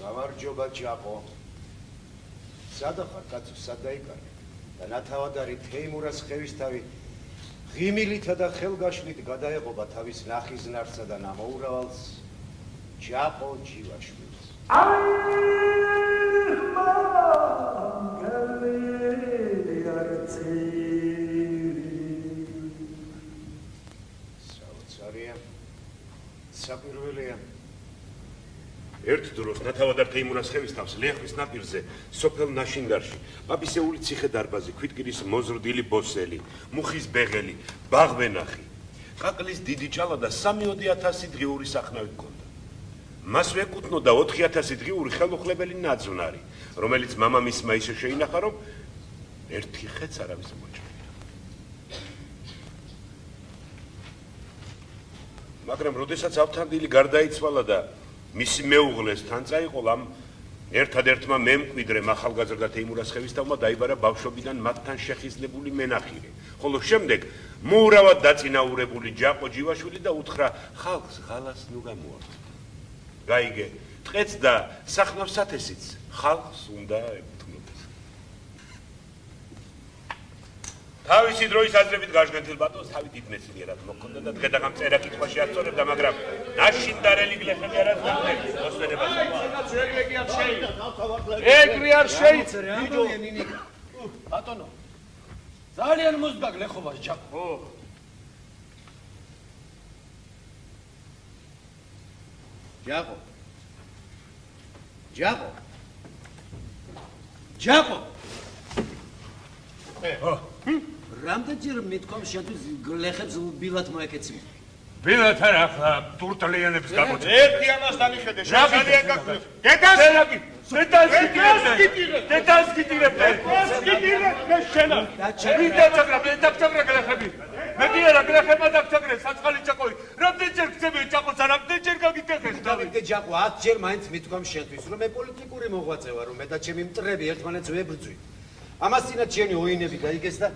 გამარჯობა ჯაყო. სადა ხარ კაცო, სად დაიკარგე? და ნათავადარი თეიმურას ხევისთავი ღიმილითა და ხელგაშლით გადაეღობა თავის ნახიზნარსა და ნამოურავალს ჯაყო ჯივაშვილს. საოცარია, საპირველია. ერთ დროს ნათავადარ თეიმურას ხევისთავს ლიახვის ნაპირზე სოფელ ნაშინდარში პაპისეული ციხე დარბაზი, ქვითკირის მოზრდილი ბოსელი, მუხის ბეღელი, ბაღვენახი, ყაყლის დიდი ჭალა და 3-4,000 დღიური სახნავი ჰქონდა. მასვე ეკუთვნოდა 4,000 დღიური ხელუხლებელი ნაძვნარი, რომელიც მამამისმა ისე შეინახა, რომ ერთი ხეც არავის მოჭრია. მაგრამ როდესაც ავთანდილი გარდაიცვალა და მისი მეუღლეს თან წაიყოლა, ერთადერთმა მემკვიდრემ ახალგაზრდა თეიმურას ხევისთავმა დაიბარა ბავშვობიდან მათთან შეხიზნებული მენახირი, ხოლო შემდეგ მოურავად დაწინაურებული ჯაყო ჯივაშვილი და უთხრა ხალხს ღალას ნუ გამოართვა. გაიგე, ტყეც და სახნავსათესიც ხალხს უნდა ეკუთვნოდეს. თავისი დროის აზრებით გაჟღენთილ ბატონს თავი დიდმეცნიერად მოჰქონდა და დღე-დაღამ წერა კითხვაში აწორებდა, მაგრამ ნაშინდარელი გლეხები არ აზრდებდნენ მოსვენებას. ეგრე არ შეიძლება. ბიჯოია ნინიკა. ბატონო. ძალიან მოსდგა გლეხობას ჯაყო. ჯაყო. ჯაყო. ჯაყო. რამდენჯერ მithkom შეთვის გლეხებს ბილად მოეკეცი? ბილად არა, ახლა ტურტლიანებს გამოწევ. ერთი ამას დაიხედე, ძალიან გაგხვევ. დედას გიტირებ. მე შენა. ვიდა დაგჭაგრა გლეხები. მე კი არა გლეხებმა დაგჭაგრე საწყალი ჭაყოი. რამდენჯერ გწები ჭაყოს, რამდენჯერ გაგიტეხეს თავი. დავიდე ჯაყო, 10 ჯერ მაინც მithkom შეთვის, რომ მე პოლიტიკური მოღვაწე ვარ, რომ მე და ჩემი მტრები ერთმანეთს ვებრძვით. ამას წინათ ჩემი ოინები გაიგეს და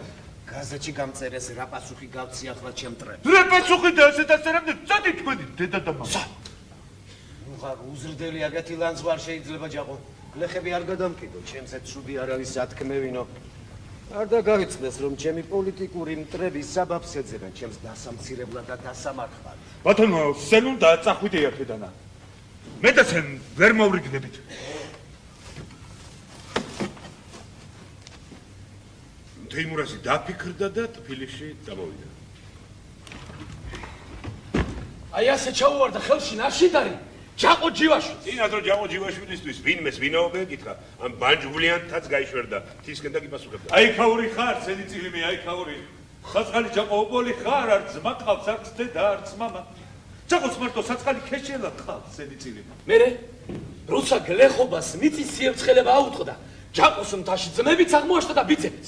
გაზეთში გამწერეს რა პასუხი გავცი ახლა ჩემ მტრებს. რა პასუხი და ესე დასერებდი, წადი თქვენი დედა და მამა. ნუ ხარ უზრდელი აგათი ლანძ ვარ შეიძლება ჯაყო. გლეხები არ გადამკიდო, ჩემზე ცუდი არავის ათქმევინო. არ დაგავიწყდეს რომ ჩემი პოლიტიკური მტრები საბაბს ეძებენ ჩემს დასამცირებლად და დასამარხად. ბატონო, სენ უნდა წახვიდე აქედანა. მე და სენ ვერ მოვრიგდებით. თეიმურაზი დაფიქრდა და თბილისში წამოვიდა. აი ასე ჩაუვარდა ხელში ნაშინდარი ჯაყო ჯივაშვილი. წინადრო ჯაყო ჯივაშვილისთვის ვინმეს ვინაობა ეკითხა, ამ ბანჯგვლიანთაც გაიშვერდა, თისკენ და გიპასუხებდა. აიქაური ხარ, სენი წილიმი, აიქაური. საწყალი ჯაყო ობოლი ხარ, არ ძმა ყავს, არც დედა, არც მამა. ჯაყოს მარტო საწყალი ქეშელა ყავს, სენი წილიმი. მერე როცა გლეხობას მიწის სიემცხელება აუტყდა, ჯაყოს მთაში ძმებიც აღმოაჩნდა და ბიძებიც.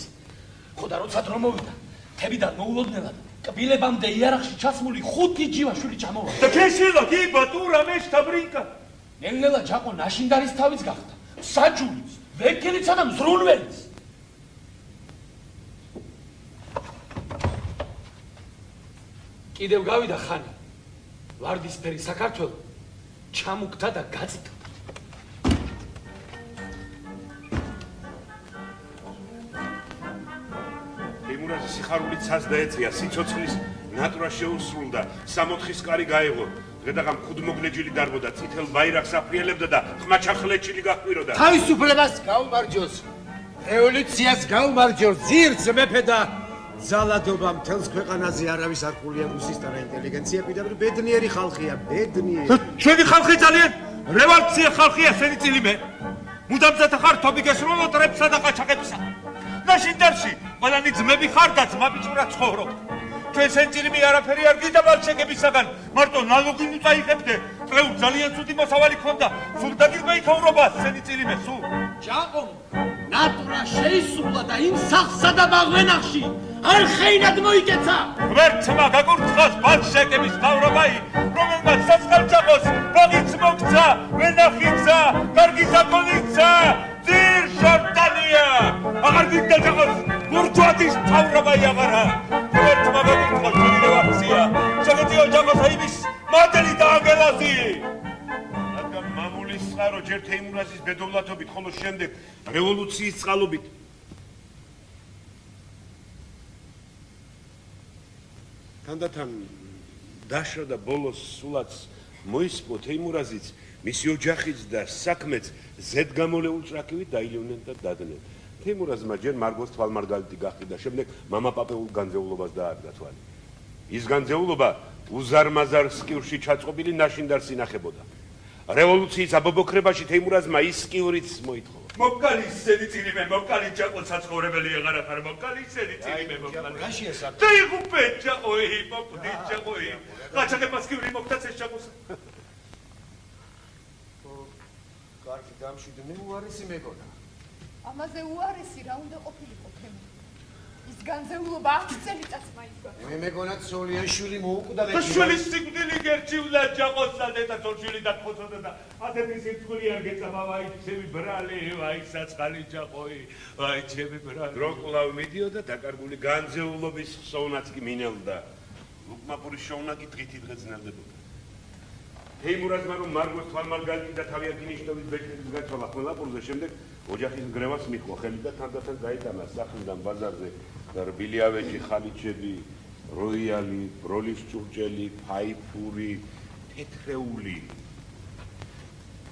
ხო და როცა დრო მოვიდა, თებიდან მოულოდნელად კბილებამდე იარაღში ჩასმული 5 ჯივაშვილი ჩამოვარდა. და ქეშელა კი ბატურა მეშთა ბრინკა. ნელ-ნელა ჯაყო ნაშინდარის თავიც გახდა, საჯულის, ვექილისა და მზრუნველის. კიდევ გავიდა ხანი, ვარდისფერი საქართველო ჩამუგდა და გაწიტა. თეიმურაზი სიხარულით ცას დაეწია, სიცოცხლის ნატრა შეუსრულდა, 64-ის კარი გაეღო. დღე-დაღამ ხუდმოგლეჯილი დარბოდა, წითელ ბაირაკს აფრიელებდა და ხმაჩახლეჩილი გაჰყვიროდა. თავისუფლებას გაუმარჯოს, რევოლუციას გაუმარჯოს, ძირს მეფე და ზალადობა მთელს ქვეყანაზე არავის არ ხულია რუსისთან ინტელიგენცია პირდაპირ ბედნიერი ხალხია, ბედნიერი. ჩვენი ხალხი ძალიან რევოლუცია ხალხია, სენი წილიმე. მუდამზად ხარ თობი გესროლო ტრებსა და ყაჩაღებსა. ნაშინდარში ყველანი ძმები ხარ და ძმაბიჭურა ცხოვრობ. ჩვენ სენ წილიმი არაფერი არ გიდა ბალჩეგებისაგან, მარტო ნალოგი ნუ წაიღებდე. წევრ ძალიან ცუდი მოსავალი ქონდა, სულ დაგირმა იქაურობა, სენი წილიმე, სულ. ჯაყომ ნატრა შეისრულა და იმ სახსა და ბაღვენახში არ ხეინად მოიკეცა. ღმერთმა გაკურთხავს ბალშეკების მთავრობაი, რომელმაც სასხალჯაყოს ბაგიც მოგცა, ვენახიცა, კარგი საქონიცა, ძირ შორტანია. აღარ გიგდა ჯაყოს ბურჯუაზიის მთავრობაი აღარა. ღმერთმა გაკურთხავს ჩვენი რევოლუცია. შეგეძიო ჯაყოს აიბის მადელი და ანგელოზი. რადგან მამულის წყარო ჯერ თეიმურაზ დედოვლათობით, ხოლო შემდეგ რევოლუციის წყალობით. თანდათან დაშრა და ბოლოს სულაც მოისპო თეიმურაზიც, მისი ოჯახიც და საქმეც ზედგამოლეულ ჭრაკივით დაილევნნენ და დადნენ. თეიმურაზმა ჯერ მარგოს თვალმარგალიტი გახდა და შემდეგ მამაპაპეულ განძეულობას დაადგა თვალი. ის განძეულობა უზარმაზარ სკივრში ჩაწყობილი ნაშინდარს ინახებოდა. რევოლუციის აბობოქრებაში თეიმურაზმა ის სკივრიც მოითხოვა. მოკალი ისეთი წილიმე, მოკალი ჯაყო საცხოვრებელი აღარა ხარ, მოკალი ისეთი წილიმე, მოკალი. რაშია საქმე? დაიღუპე ჯაყოი, მოკდი ჯაყოი. გაჩაგებას კივრი მოკთაცეს ჯაყოსა. კარგი დამშვიდნი უარესი მეგონა. ამაზე უარესი რა უნდა ყოფილიყო თემი. ის განზეულობა 10 წელიწადს მაიდგა. მე მეგონა ცოლიანშვილი მოუკვდა და შვილი სიკვდილი გერჩივდა ჯაყოსა და ცოლშვილი დათხოვდა და ათეთი სიკვდილი არ გეწამა, ვაი ჩემი ბრალი, ვაი საწყალი ჯაყოი, ვაი ჩემი ბრალი. დრო კვლავ მიდიოდა დაკარგული განძეულობის ხსოვნაც კი მინელდა. ლუკმაპურის შოვნა კი დღითი დღე ძნელდებოდა. თეიმურაზმა რომ მარგოს თვალმარგალიტი და თავიანთი ნიშნობის ბეჭდების გაცვალა ყველაფერზე, შემდეგ ოჯახის გრევას მიჰყო ხელი და თანდათან გაიტანა სახლიდან ბაზარზე რბილი ავეჯი, ხალიჩები, როიალი, ბროლის ჭურჭელი, ფაიფური, თეთრეული.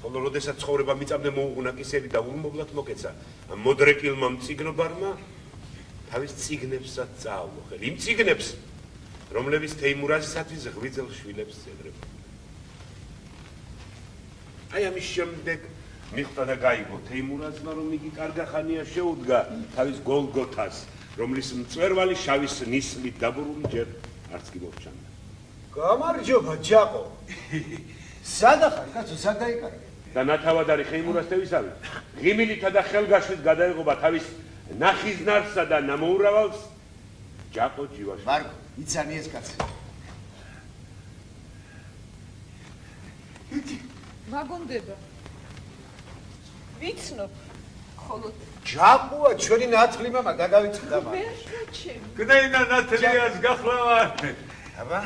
ხოლო როდესაც ცხოვრება მიწამდე მოუღუნა კისერი და ულმობლად მოკეცა, მოდრეკილმა მწიგნობარმა თავის წიგნებსაც წაავლო ხელი. იმ წიგნებს, რომლებიც თეიმურაზისათვის ღვიძლ შვილებს წერებდა. აი ამის შემდეგ მიხვდა და გაიგო თეიმურაზმა, რომ იგი კარგახანია შეუდგა თავის გოლგოთას, რომლის მწვერვალი შავის ნისლით დაბურული ჯერ არც კი მოჩანდა. გამარჯობა ჯაყო. სადახარ კაცო, სად დაიკარგე? და ნათავადარი ხეიმურაზთევისავი ღიმილითა და ხელგაშვით გადაეღობა თავის ნახიზნარსა და ნამოურავალს ჯაყო ჯივაში. მარგო, იცანი ეს კაცი. ვაგონდება. ვიცნობ, ხოლო ჯაყოა ჩვენი ნათლი მამა დაგავიწყდა მაგ. ვერ შეჩემ. გდეინა ნათლიას გახლავარ. აბა,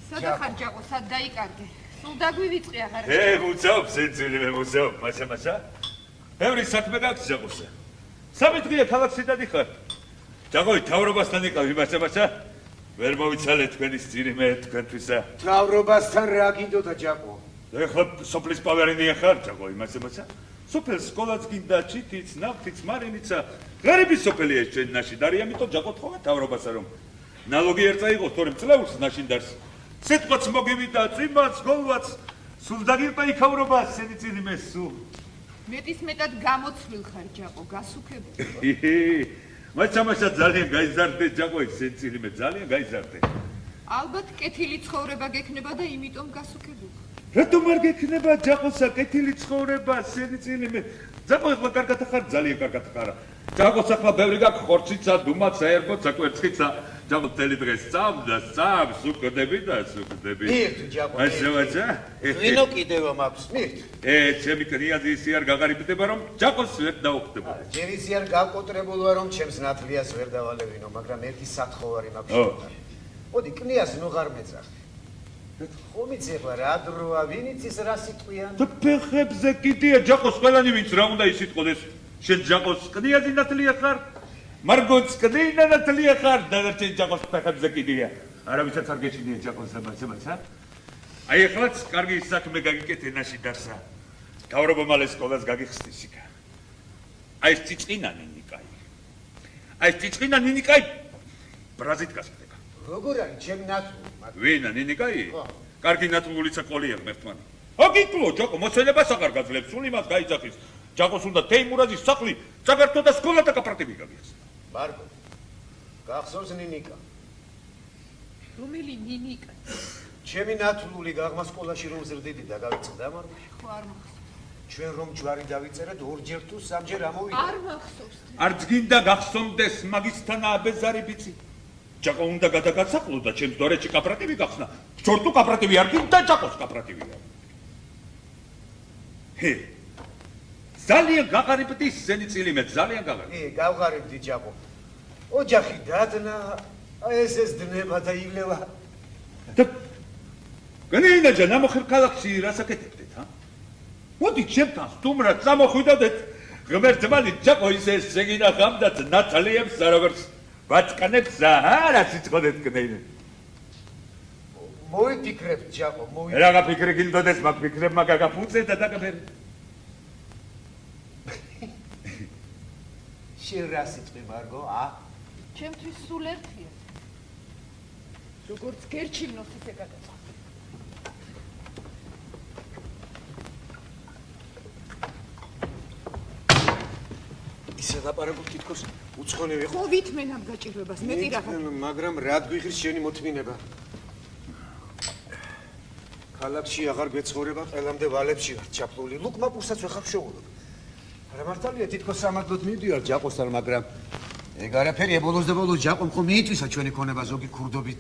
სადახარ ჯაყო, სად დაიკარგე? სულ დაგვივიწყე აღარ. მუცავ სიცილი მე მუცავ, მასა. ბევრი საქმე გაქვს ჯაყოსა. სამი დღეა ქალაქში დადიხარ. ჯაყოი თავრობასთან იყავი მასა. ვერ მოვიცალე თქვენის ძირიმე თქვენთვისა. თავრობასთან რა გინდოდა ჯაყო? ეხლა სოფლის პავერინია ხარ ჯაყოი მასა. სოფელს სკოლაც გინდა, ჩითიც, ნავთიც, მარინიცა. ღარიბი სოფელია ეს ჩვენი ნაშინდარი, ამიტომ ჯაყო თხოვა თავრობასა რომ ნალოგი არ წაიღოს, თორემ წლეულს ნაშინდარს. სიტყვაც მოგივიდა, წვიმაც, გოლვაც, სულ დაგირყა იქავრობა, სენი წილიმე სულ. მეტისმეტად გამოცვლილ ხარ ჯაყო, გასუქებული. მასამაშა ძალიან გაიზარდე ჯაყოი, სენი წილიმე ძალიან გაიზარდე. ალბათ კეთილი ცხოვრება გექნება და იმიტომ გასუქებული. რატომ არ გექნება ჯაყოსა კეთილი ცხოვრება, სენი წილიმე? ჯაყო ეხლა კარგად ხარ, ძალიან კარგად ხარ. ჯაყოს ახლა ბევრი გაქვს ხორციცა, დუმაც, საერბოც, კვერცხიცა. ჯაყო წელი დღეს სწამს, უკდები და უკდები. მირთ ჯაყო. მასა. ვინო კიდევ მაქვს, მირთ. ჩემი კრიაზი ისი არ გაღარიბდება რომ ჯაყოს ვერ დაუხდება. ჯერ ისი არ გავკოტრებულვარ რომ ჩემს ნათლიას ვერ დავალევინო, მაგრამ ერთი სათხოვარი მაქვს. მოდი კნიას ნუღარ მეძახ. ხომიც ეხლა რა დროა, ვინიც ის რა სიტყვიან? და ფეხებზე კიდია ჯაყოს ყველანი ვინც რა უნდა ისიტყოდეს. შენ ჯაყოს კნიაზი ნათლია ხარ? მარგოც კნინა ნათლია ხარ? დადარჩენ ჯაყოს ფეხებზე კიდია. არავისაც არ გეჩინია ჯაყოს მასა. აი ეხლაც კარგი საქმე გაგიკეთე ნაშინდარსა. თავრობა მალე სკოლას გაგიხსნის იქა. აი ეს ციწყინა ნინიკაი. ბრაზით გასკდება. როგორ არის ჩემი ნათლი? ვინა ნინიკაი? კარგი ნათლულიცა ყოლია ღმერთმანი. ოგიკლო ჯაყო მოსელებას აღარ გაძლებს, სულ იმას გაიძახის. ჯაყოს უნდა თეიმურაზის სახლი, საქართველოს და სკოლა და კაპრატები გაგიხსნა. მარგო, გახსოვს ნინიკა? რომელი ნინიკა? ჩემი ნათლული გაღმა სკოლაში რომ ზრდიდი და გავიწყდა მარგო. ხო არ მახსოვს. ჩვენ რომ ჯვარი დავიწერეთ ორჯერ თუ სამჯერ ამოვიდა. არ მახსოვს. არც გინდა გახსოვდეს მაგისთან აბეზარი ბიცი. ჯაყო უნდა გადაგაცაყლო და ჩემს დორეჩი კაპრატები გახსნა. ჩორტუ კაპრატები არ გინდა ჯაყოს კაპრატებია. ძალიან გაღარიბდი სენი წილიმე, ძალიან გაღარიბდი. გავღარიბდი ჯაყო. ოჯახი დადნა, ეს დნება და ილევა. და განეინაჯა ნამოხერ ქალაქში რას აკეთებდეთ, მოდი ჩემთან სტუმრად წამოხვიდოდეთ. ღმერთმანი ჯაყო ისე შეგინახავდათ ნათლიებს როგორც ბატკანებს არა სიცხოდეთ კნეინე. მოიფიქრებ ჯაყო, რა გაფიქრე გილდოდეს მაგ ფიქრებმა გაგაფუძე და დაგაბერ. შენ რა სიტყვი მარგო, ჩემთვის სულ ერთია. როგორც გერჩივნოს ისე გადაწყვეტ. ისე ლაპარაკობ თითქოს უცხონივი ხო? ხო ვითმენ ამ გაჭირვებას, მეტი რაღა. მაგრამ რად გვიხრის შენი მოთმინება? ქალაქში აღარ გვეცხოვრება, ყველამდე ვალებში ვარ ჩაფლული. ლუკმა პურსაც ვეხარ შოულობ. არა მართალია თითქოს სამადლოდ მივდივარ ჯაყოსთან, მაგრამ ეგ არაფერი ებოლოს და ბოლოს ჯაყომ ხო მიიწვისა ჩვენი ქონება ზოგი ქურდობით.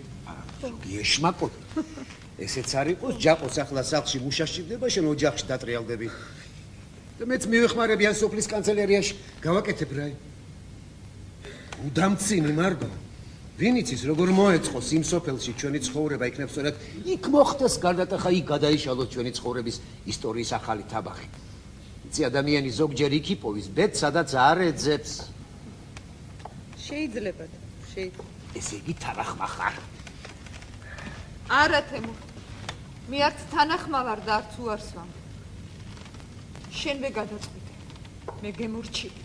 ზოგი ეშმაკო. ესეც არ იყოს ჯაყოს ახლა სახლში მუშა სჭირდება, შენ ოჯახში დატრიალდები. და მეც მივეხმარებიან სოფლის კანცელერიაში, გავაკეთებ რა. უდამცინი მარგო. ვინ იცის როგორ მოეწყოს იმ სოფელში ჩვენი ცხოვრება იქნებ სწორად იქ მოხდეს გარდატეხა იქ გადაიშალოს ჩვენი ცხოვრების ისტორიის ახალი თაბახი. იცი ადამიანი ზოგჯერ იქ იპოვის ბედს, სადაც არ ეძებს. შეიძლება. ესე იგი თანახმა ხარ. არა თემურ. მე არც თანახმა ვარ და არც უარს ვამბობ. შენვე გადაწყვიტე. მე გემორჩილი.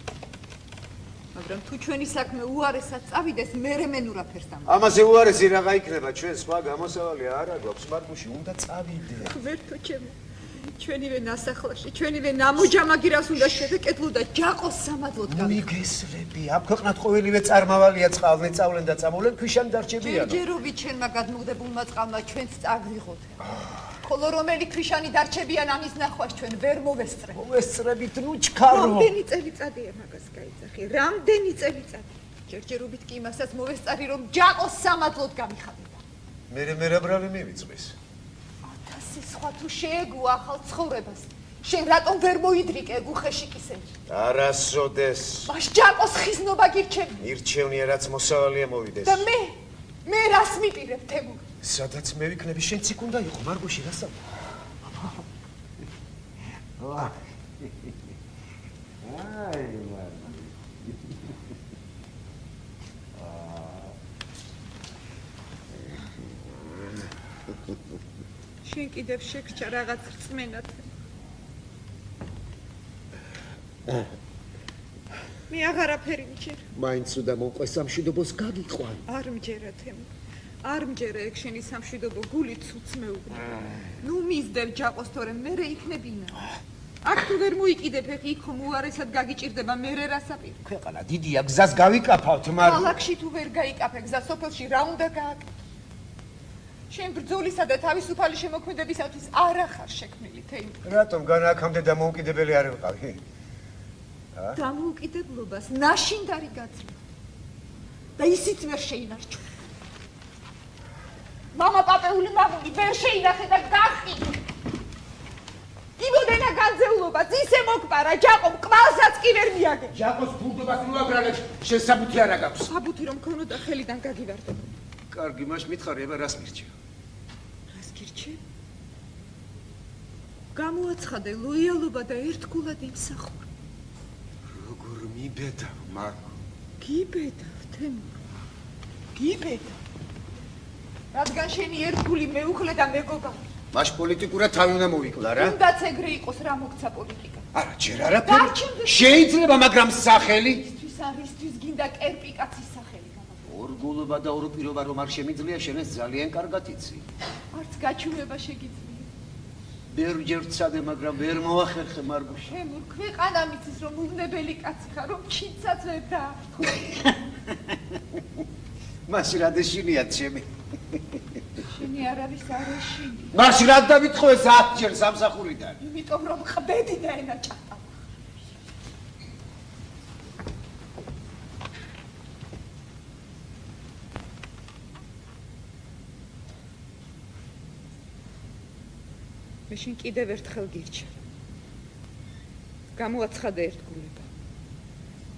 მაგრამ თუ ჩვენი საქმე უარესად წავიდეს, მერე მენ ურაფერს დამო. ამაზე უარესი რაღა იქნება, ჩვენ სხვა გამოსავალი არა გვაქვს, მარგუში უნდა წავიდე. ღმერთო ჩემო. ჩვენივე ნასახლაში, ჩვენივე ნამოჯამაგირას უნდა შევეკეთლო და ჯაყოს სამადლოდ გავიქო. მიგესრები, ამ ქვეყნად ყოველივე წარმავალია წყალნი, წავლენ და წამოვლენ, ქვიშან დარჩებიანო. ჯერჯერობით ჩვენმა გადმოგდებულმა წყალმა ჩვენც წაგვიღოთ. ხოლო რომელი ქვიშანი დარჩებიან ამის ნახვას ჩვენ ვერ მოვესწრებ. მოვესწრებით ნუ ჩქარო. რამდენი წელიწადია მაგას გაიძახი? რამდენი წელიწადი? ჯერჯერობით კი იმასაც მოვესწარი, რომ ჯაყოს სამადლოდ გამიხადება. მე რა ბრალი მივიწვის. ათასი სხვა თუ შეეგუა ახალ ცხოვრებას. შენ რატომ ვერ მოიდრიკე უხეში კისერი? არასოდეს. მას ჯაყოს ხიზნობა გირჩევი. მირჩევნია რაც მოსავალია მოვიდეს. და მე რას მიპირებ თემურ? სადაც მე ვიქნები, შენც იქ უნდა იყო, მარგუში რასა? შენ კიდევ შეგრჩა რაღაც რწმენად. მე აღარაფერი მჯერ. მაინც უნდა მოყვეს სამშვიდობოს გაგიყვან. არ მჯერა თემურ. არ მჯერა ეგ შენი სამშვიდობო გული ცუც მეუბნა. ნუ მისდევ ჯაყოს თორემ მერე იქნებინა. აქ თუ ვერ მოიკიდებ ეხი იქ ხომ უარესად გაგიჭირდება მერე რასაპირ. ქვეყანა დიდია, გზას გავიკაფავთ, მაგრამ ქალაქში თუ ვერ გაიკაფე გზა სოფელში რა უნდა გააკეთო? შენ ბრძოლისა და თავისუფალი შემოქმედებისათვის არ ახარ შექმნილი თემურ. რატომ განა აქამდე დამოუკიდებელი არ ვიყავი? დამოუკიდებლობას ნაშინდარი გაძლევ. და ისიც ვერ შეინარჩუნე. მამა პაპეული მამული ვერ შეინახე და გახი. იმოდენა განძეულობაც ისე მოკპარა ჯაყომ კვალსაც კი ვერ მიაგე. ჯაყოს ფულდობას ნუ აბრალებს, შენ საბუთი არა გაქვს. საბუთი რომ ქონოდა ხელიდან გაგივარდებოდა. კარგი, მას მითხარება რას მირჩევ? რას გირჩევ? გამოაცხადე ლოიალობა და ერთგულად იმსახურე. როგორ მიბედა, მარგო? გიბედავ, თემურ. გიბედავ. რადგან შენი ერთგული მეუღლე და მეგობარი. მას პოლიტიკურად თავი უნდა მოვიკლა რა? თუნდაც ეგრე იყოს რა მოგცა პოლიტიკა. არა, ჯერ არაფერი. შეიძლება, მაგრამ სახელი? ისთვის არისთვის გინდა კერპი კაცის სახელი გამაგო. ორგულობა და ორპირობა რომ არ შემიძლია, შენ ეს ძალიან კარგად იცი. არც გაჩვენება შეგიძლია. ბევრჯერ ვცადე, მაგრამ ვერ მოახერხე, მარგუში. თემურ, ქვეყანა მიცის რომ უვნებელი კაცი ხარ, რომ ჩიცაც ვერ დაართო. მაშინ რა დეშინია ჩემი? შენი არ არის არეშინი. მაშინ რა დავითხოვე 10 ჯერ სამსახურიდან? იმიტომ რომ ხბედი და ენა ჭაყა. მე შენ კიდევ ერთხელ გირჩევ. გამოაცხადე ერთგულება.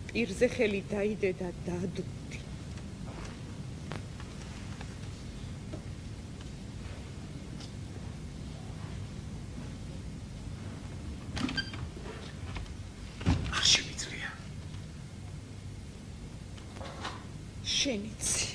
პირზე ხელი დაიდე და დადუქდი. შენიცი.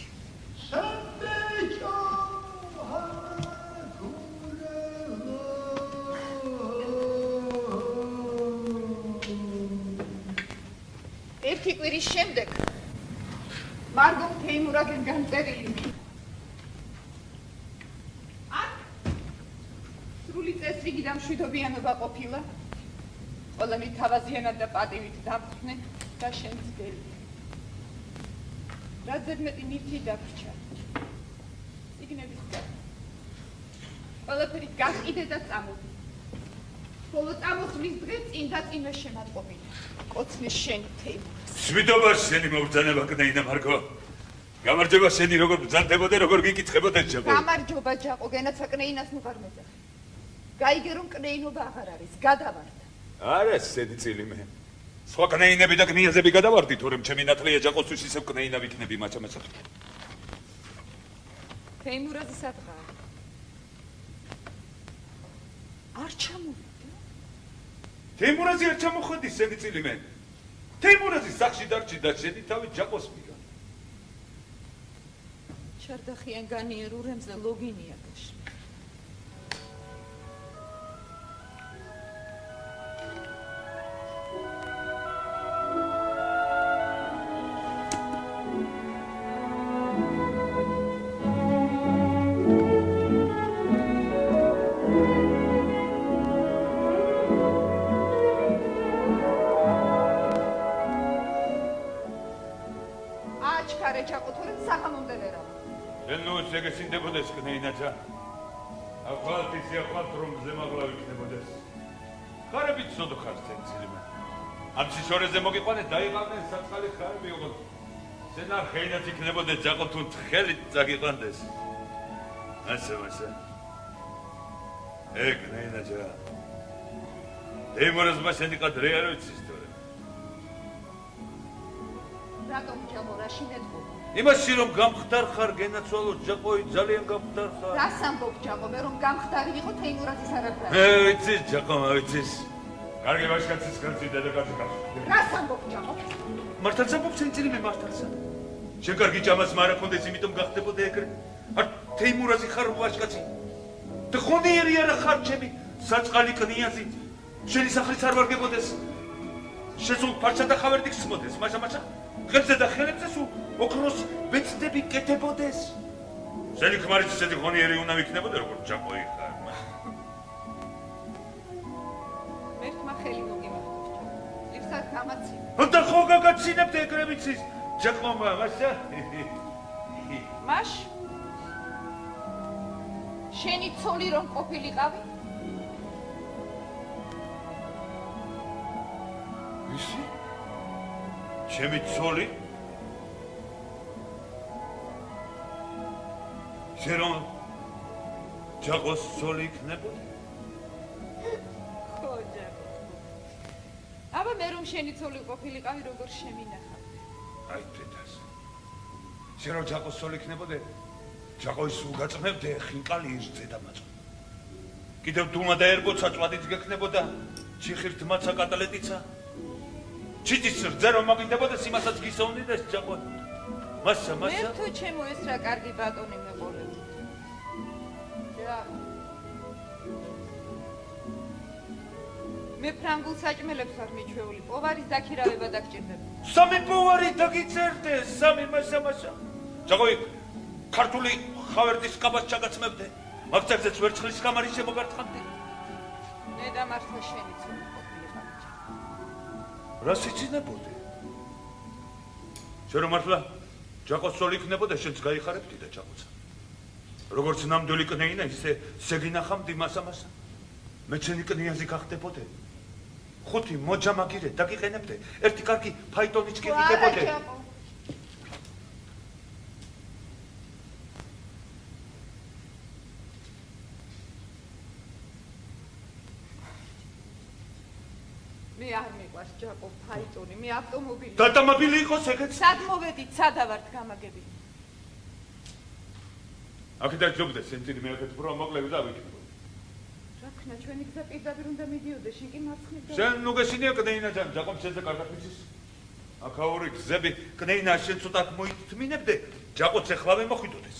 ერთი კვირის შემდეგ მარგომ თეიმურაზის განწერილი სრული წესრიგი და მშვიდობიანობა ყოფილა, ყველანი თავაზიანად და პატივით დამხდნენ და შენც გელი. რაც ზედმეტი ნივთი დაგრჩა. სიგნების წინ. ყველაფერი გაკიდე და წამოვიდა. ხოლო წამოსვლის დღე წინ და წინვე შემატყობინა. კოცნის შენი თეიმურაზ. მშვიდობა შენი მობრძანება კნეინა მარგო. გამარჯობა შენი როგორ ბრძანდებოდე, როგორ გიკითხებოდე ჯაყო. გამარჯობა ჯაყო, გენაცა კნეინას ნუ არ მეძახი. გაიგე რომ კნეინობა აღარ არის, გადავარდა. არა შენი წილიმე. სხვა კნეინები და კნიაზები გადავარდი, თორემ ჩემი ნათლია ჯაყოსთვის ისევ კნეინა ვიქნები მაჩამაცა. თეიმურაზი სადღაა? არ ჩამოვიდა. თეიმურაზი არ ჩამოხვედის შენი წილიმე. თეიმურაზი სახში დარჩი და შენი თავი ჯაყოს მიგა. ჩარდახიან განიერ ურემზე ლოგინია გაშ. ეგესინდებოდეს კნეინაძა. ახალ ისე ახალ რომზე მაგლა ვიქნებოდეს. ხარებით ცოდო ხარ ცენცილიმე. ამ სისორეზე მოგიყვანეთ დაიღავდნენ საწყალი ხარები ოღონდ. სენარ ხეინაც იქნებოდეს ჯაყო თუ ხელით წაგიყვანდეს. ასე. კნეინაძა. თეიმურაზმა შენი ყადრე არ ვიცის თორე. რატომ ჯამორაში ნეთქო? იმაში რომ გამხდარ ხარ გენაცვალო ჯაყოი ძალიან გამხდარ ხარ. რას ამბობ ჯაყო, მე რომ გამხდარი ვიყო თეიმურაზის არაფრად. ვიცი ჯაყო, ვიცის. კარგი ვაჟკაცის განცი დედაკაცი გახსოვდი. რას ამბობ ჯაყო? მართალს ამბობ სენცილიმე მართალსა. შენ კარგი ჭამას მარ აქონდეს იმიტომ გახდებოდა ეგრე. არ თეიმურაზი ხარ ვაჟკაცი. და ხონიერი არა ხარ ჩემი საწყალი კნიაზი. შენი სახლის არ ვარგებოდეს. შენ სულ ფარჩა და ხავერდი გსმოდეს, მაჟა. ხელზე და ხელებზე სულ ოქროს ბეწდები კეთებოდეს. შენი ქმარიც ისეთი ღონიერი უნდა ვიქნებოდა, როგორც ჯაყოი ხარ. მერტმა ხელი მოგიმართოს ჯაყო. იხსარ გამაცი. და ხო გაგაცინებთ ეგრე ვიცის. ჯაყომა, მასა. მაშ შენი ცოლი რომ ყოფილიყავი? ისი? ჩემი ცოლი? შენ რომ ჯაყოს ცოლი იქნებოდი? ხო ჯაყო. აბა მე რომ შენი ცოლი ყოფილიყავი, როგორ შემინახავ? აი თეთას. შენ რომ ჯაყოს ცოლი იქნებოდე? ჯაყოის სულ გაწმებდე ხინკალი ირწე და მაწო. კიდევ დუმა და ერბოცა წვადიც გექნებოდა, ჩიხირთმაცა კატალეტიცა. ჩიტის რძე რომ მოგინდებოდეს იმასაც გისოვნიდეს ჯაყო. მასა. მე თუ ჩემო ეს რა კარგი ბატონი მეყოლები. ჯაყო. მე ფრანგულ საჭმელებს ვარ მიჩვეული, პოვარის დაქირავება დაგჭირდება. სამი პოვარი დაგიწერდეს, სამი მასა. ჯაყოი ქართული ხავერდის კაბას ჩაგაცმებდე. მაგცებზეც ვერცხლის კამარი შემოგარტყამდი. მე და მართლა შენი ცოლი ყოფილიყავი. რა სიცინებოდე? შენ რომ მართლა ჯაყოს ცოლი იქნებოდა, შენც გაიხარებდი და ჯაყოცა. როგორც ნამდვილი კნეინა, ისე შეგინახამდი მასა. მე შენი კნიაზი გახდებოდე. 5 მოჯამაგირე დაგიყენებდე. ერთი კარგი ფაიტონიც გიყიდებოდე. მე არ მიყვარს ჯაყო ფაიტონი, მე ავტომობილი. დატამობილი იყოს ეგეც. სად მოვედით, სადავართ გამაგები. აქედან ჯობდეს სენტილი მე აქეთ პრო მოკლევი დავიქნებო. რაქნა ჩვენი გზა პირდაპირ უნდა მიდიოდეს, შენ კი მარცხნივ და შენ ნუ გესინია კნეინა ჯან, ჯაყომ შეზე კარგად ვიცის. აქაური გზები კნეინა შენ ცოტა მოითმინებდე, ჯაყოც ეხლავე მოხვიდოდეს.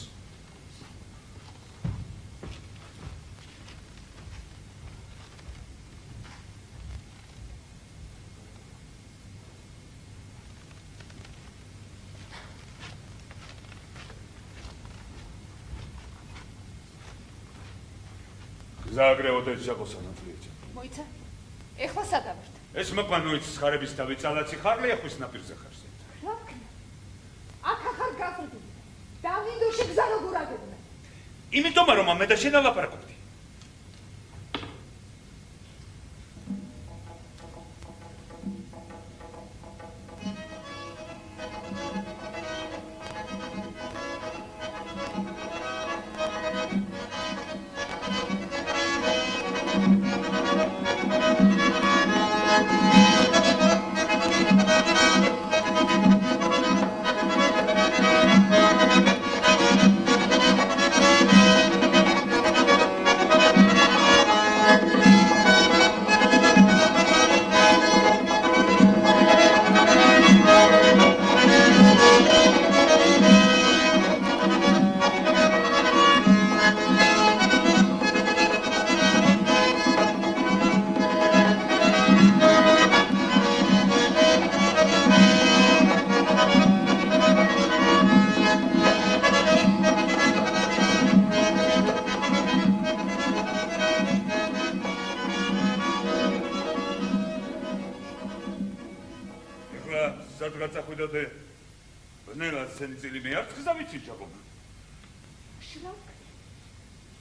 ზაგრეოდეს ჯაყოს ანათლიეთ. მოიცა? ეხლა სადავართ? ეს მოყვანოიც ხარების თავი წალაცი ხარლია ხვის ნაპირზე ხარს. რა ვქნა? აქ ახარ გაფრთხილი. დამინდოში გზა როგორ აგებნა? იმიტომ რომ მე და შენ ალაპარაკობდი.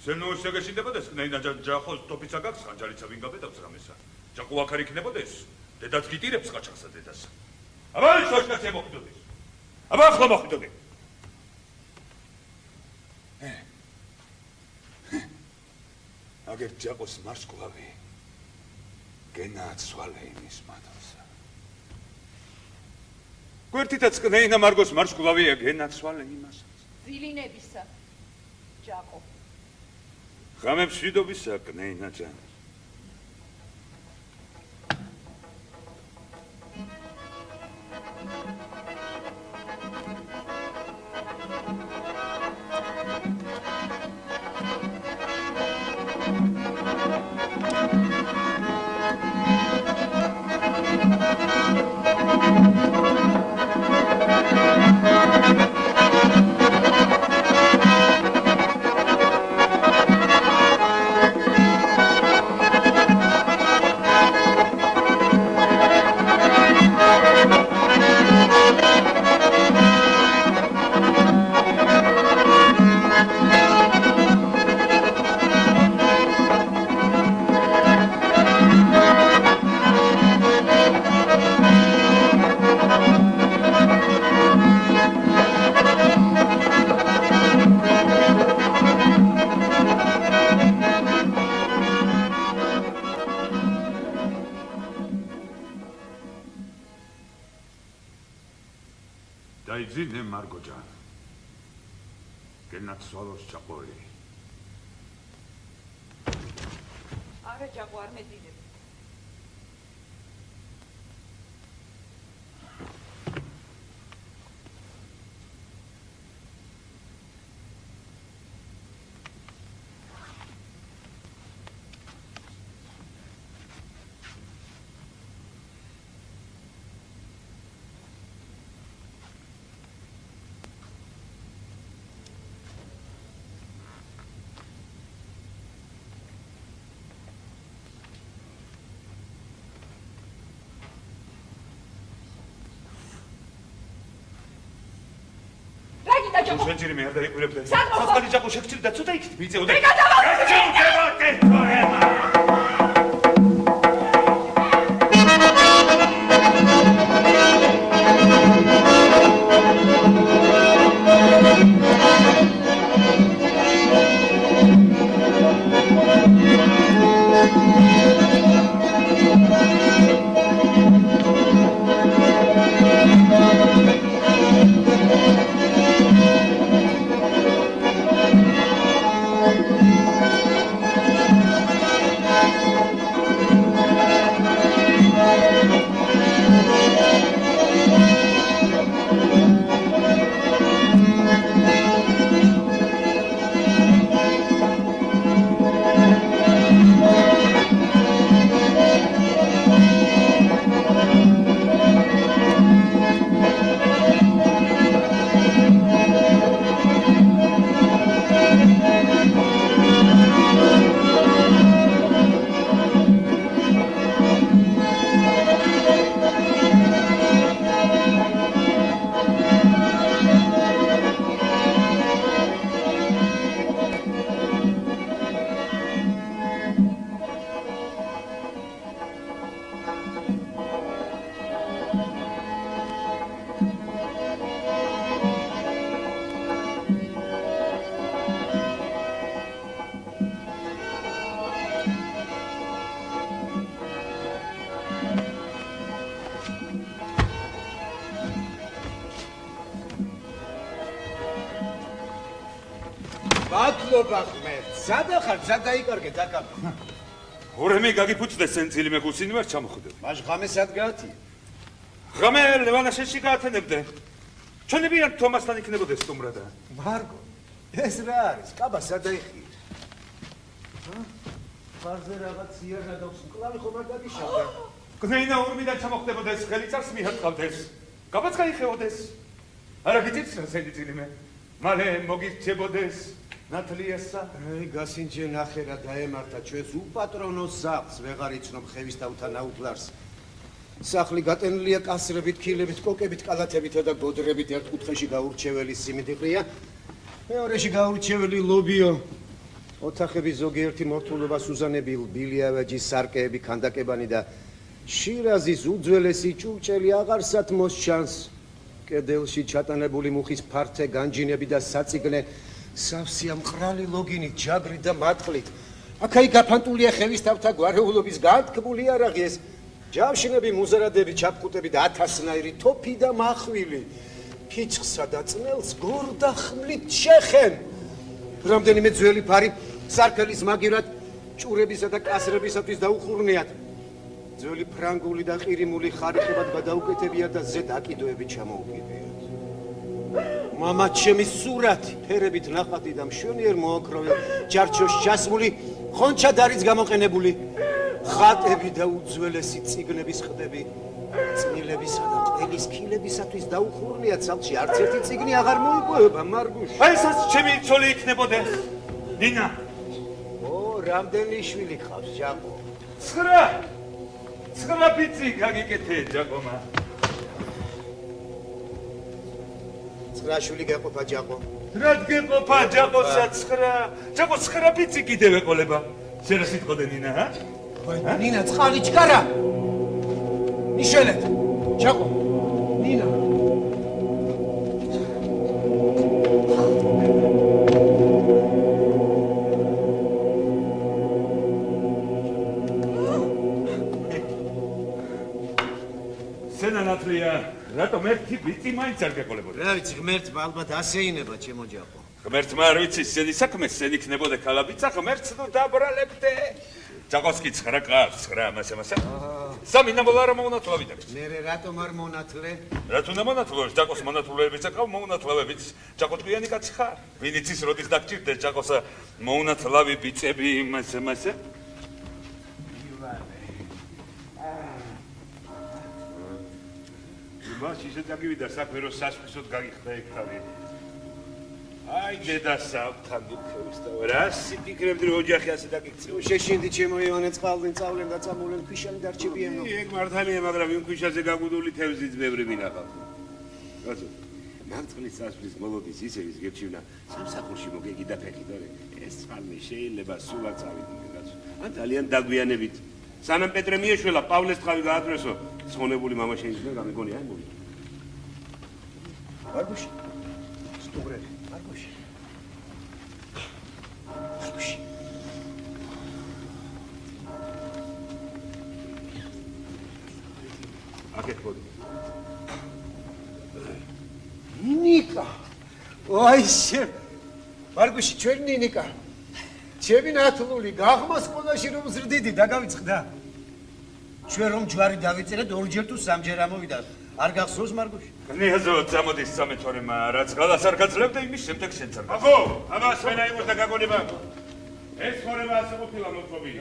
Senu შეგეშინდებოდეს ნეინა ჯახოს ტოპიცა გაქვს ხანჯარიცა ვინ გაბედავს რამესა ჯაყო აქ არ იქნებოდეს დედაც გიტირებს ყაჩაღსა დედას აბა შოშკაცე მოხვიდოდეს აბა ახლა მოხვიდოდე აგერ ჯაყოს მარშკლავი გენაცვალე იმის მადლსა გვერდითაც ნეინა მარგოს მარშკლავია გენაცვალე იმასაც დილინებისა ჯაყო Хамებ შვიდობისა, კნეინა ჯან. დაიძინე მარგო ჯან. გენაცვალოს ჯაყორი. არა ჯაყო არ მეძინებ. Svençeri mi yerde yapıp Sen o- Satkalayacak o şakçılık da tuta ikti. Bize o da. მადლობა ხმეთ. სადა ხარ? სად დაიკარგე დაკაბე? ორემე გაგიფუძდეს სენცილი მე გულსინი ვარ ჩამოხვდები. მაშ ღამე სად გაათია? ღამე ლევანაშენში გაათენებდე. ჩვენებიან თომასთან იქნებოდეს სტუმრადა. მარგო, ეს რა არის? კაბა სად დაიხიე? ფარზე რაღაც იერა და სკლავი ხომ არ დაგიშავდა? გზეინა ორმიდან ჩამოხვდებოდეს, ხელიცარს მიჰატყავდეს. კაბაც გაიხეოდეს. არა გიწევს რა სენცილი მე. მალე მოგირჩებოდეს ნათლიასა. აი, გასინჯე ნახე რა დაემართა ჩვენს უპატრონო სახლს, ვეღარ იცნობ ხევისთავთა ნაუკლარს. სახლი გატენილია კასრებით, ქილებით, კოკებით, კალათებითა და ბოდრებით, ერთ კუთხეში გაურჩეველი სიმდიყრია, მეორეში გაურჩეველი ლობიო. ოთახების ზოგიერთი მორთულობა სუზანები, ბილიავაჯი, სარკეები, ქანდაკებანი და შირაზის უძველესი ჭურჭელი აღარსად მოსჩანს. კედელში ჩატანებული მუხის ფართე განჯინები და საწიგნე სავსეა მყრალი ლოგინით, ჯაგრით და მატყლით. აქა-იქ გაფანტულია ხევისთავთა გვარეულობის განთქმული იარაღი, ეს ჯავშნები, მუზარადები, ჩაფხუტები და ათასნაირი თოფი და მახვილი. ფიჭხსა და წნელს გორდა ხმლით შეხენ. რამდენიმე ძველი ფარი სარკელის მაგივრად ჭურებისა და კასრებისათვის დაუხურნიათ. ძველი ფრანგული და ყირიმული ხარიხებად გადაუკეთებიათ და ზედ აკიდოები ჩამოუკიდიათ. მამა ჩემი სურათი, ფერებით ნაყადი და მშვენიერ მოოქროვილ ჯარჩოში ჩასმული, ხონჩად არის გამოყენებული. ხატები და უძველესი წიგნების ხდები, წნილებისა და ყელის ქილებისათვის დაუხურნიათ სახლში, არც ერთი წიგნი აღარ მოიპოვება, მარგუშ. აი ესაც ჩემი ცოლი იქნებოდეს. ნინა. რამდენი შვილი ხავს, ჯაკო? 9 ფიცი გაგიკეთე, ჯაკომა. 9 შვილი გაყოფა, ჯაკო. რა გეყოფა, ჯაკოსა 9? ჯაკო 9 ფიცი კიდევ ეყოლება. შენ რა სიტყოდე ნინა, ჰა? ნინა, წყალი ჩქარა. ნიშელეთ. ჯაკო. ნინა. სენანათლია, რატომ ერთი ბიტი მაინც არ გეყოლებოდა? რა ვიცი, ღმერთმა ალბათ ასეინება, ჩემო ჯაკო. ღმერთმა არ ვიცი, სენი საქმე, სენ იქნებოდა ქალაბიცა, ღმერთს ნუ დაბრალებდე. ჯაკოსკი 9 კარს, 9 მასა. სამი ნაბოლა რა მონათლავიდან. მე რატომ არ მონათლე? რა თუნდა მონათლავებს, ჯაკოს მონათლავებიც აკავ მონათლავებიც. ჯაკო თქვენი კაცი ხარ. ვინ იცის როდის დაგჭირდეს ჯაკოსა მონათლავი ბიწები მასა. მას ისე დაგივიდა საქმე, რომ სასვისოდ გაგიხდა ეგ თავი. აი დედა საათთან გიქხევისთავ. რა სიფიქრებდი რომ ოჯახი ასე დაგიქცევა? შეშინდი ჩემო ივანე წყალდენ წავლენ და წამულენ ქვიშანი დარჩებიენო. ეგ მართალია, მაგრამ იმ ქვიშაზე გაგუდული თევზიც ბევრი მინახავ. კაცო, მართლის სასვლის მოლოდის ისევის გერჩივნა, სამსახურში მოგეგი და ფეხი და ეს წყალმე შეიძლება სულაც ავიდნენ, კაცო. ან ძალიან დაგვიანებით. სანამ პეტრე მიეშველა, პავლეს ტყავი გაადრესო, ცხონებული მამა შეიძლება გამიგონია, აი მოვიდა. მარგუში. სტუბრელი, მარგუში. მარგუში. აკეთ მოდი. ნიკა. აი შენ. მარგუში, ჩვენი ნიკა. ჩემი ნათლული გაღმა სკოლაში რომ ზრდიდი, დაგავიწყდა. ჩვენ რომ ჯვარი დავიწერეთ, ორჯერ თუ სამჯერ ამოვიდა. არ გახსოვს მარგუში? ნიაზო წამოდის სამეთორემა, რაც გალას არ გაძლევდა, იმის შემდეგ შენც არ. აბო, ამას მენა იყოს და გაგონება. ეს ხორება ასე ყოფილა მოთხოვი.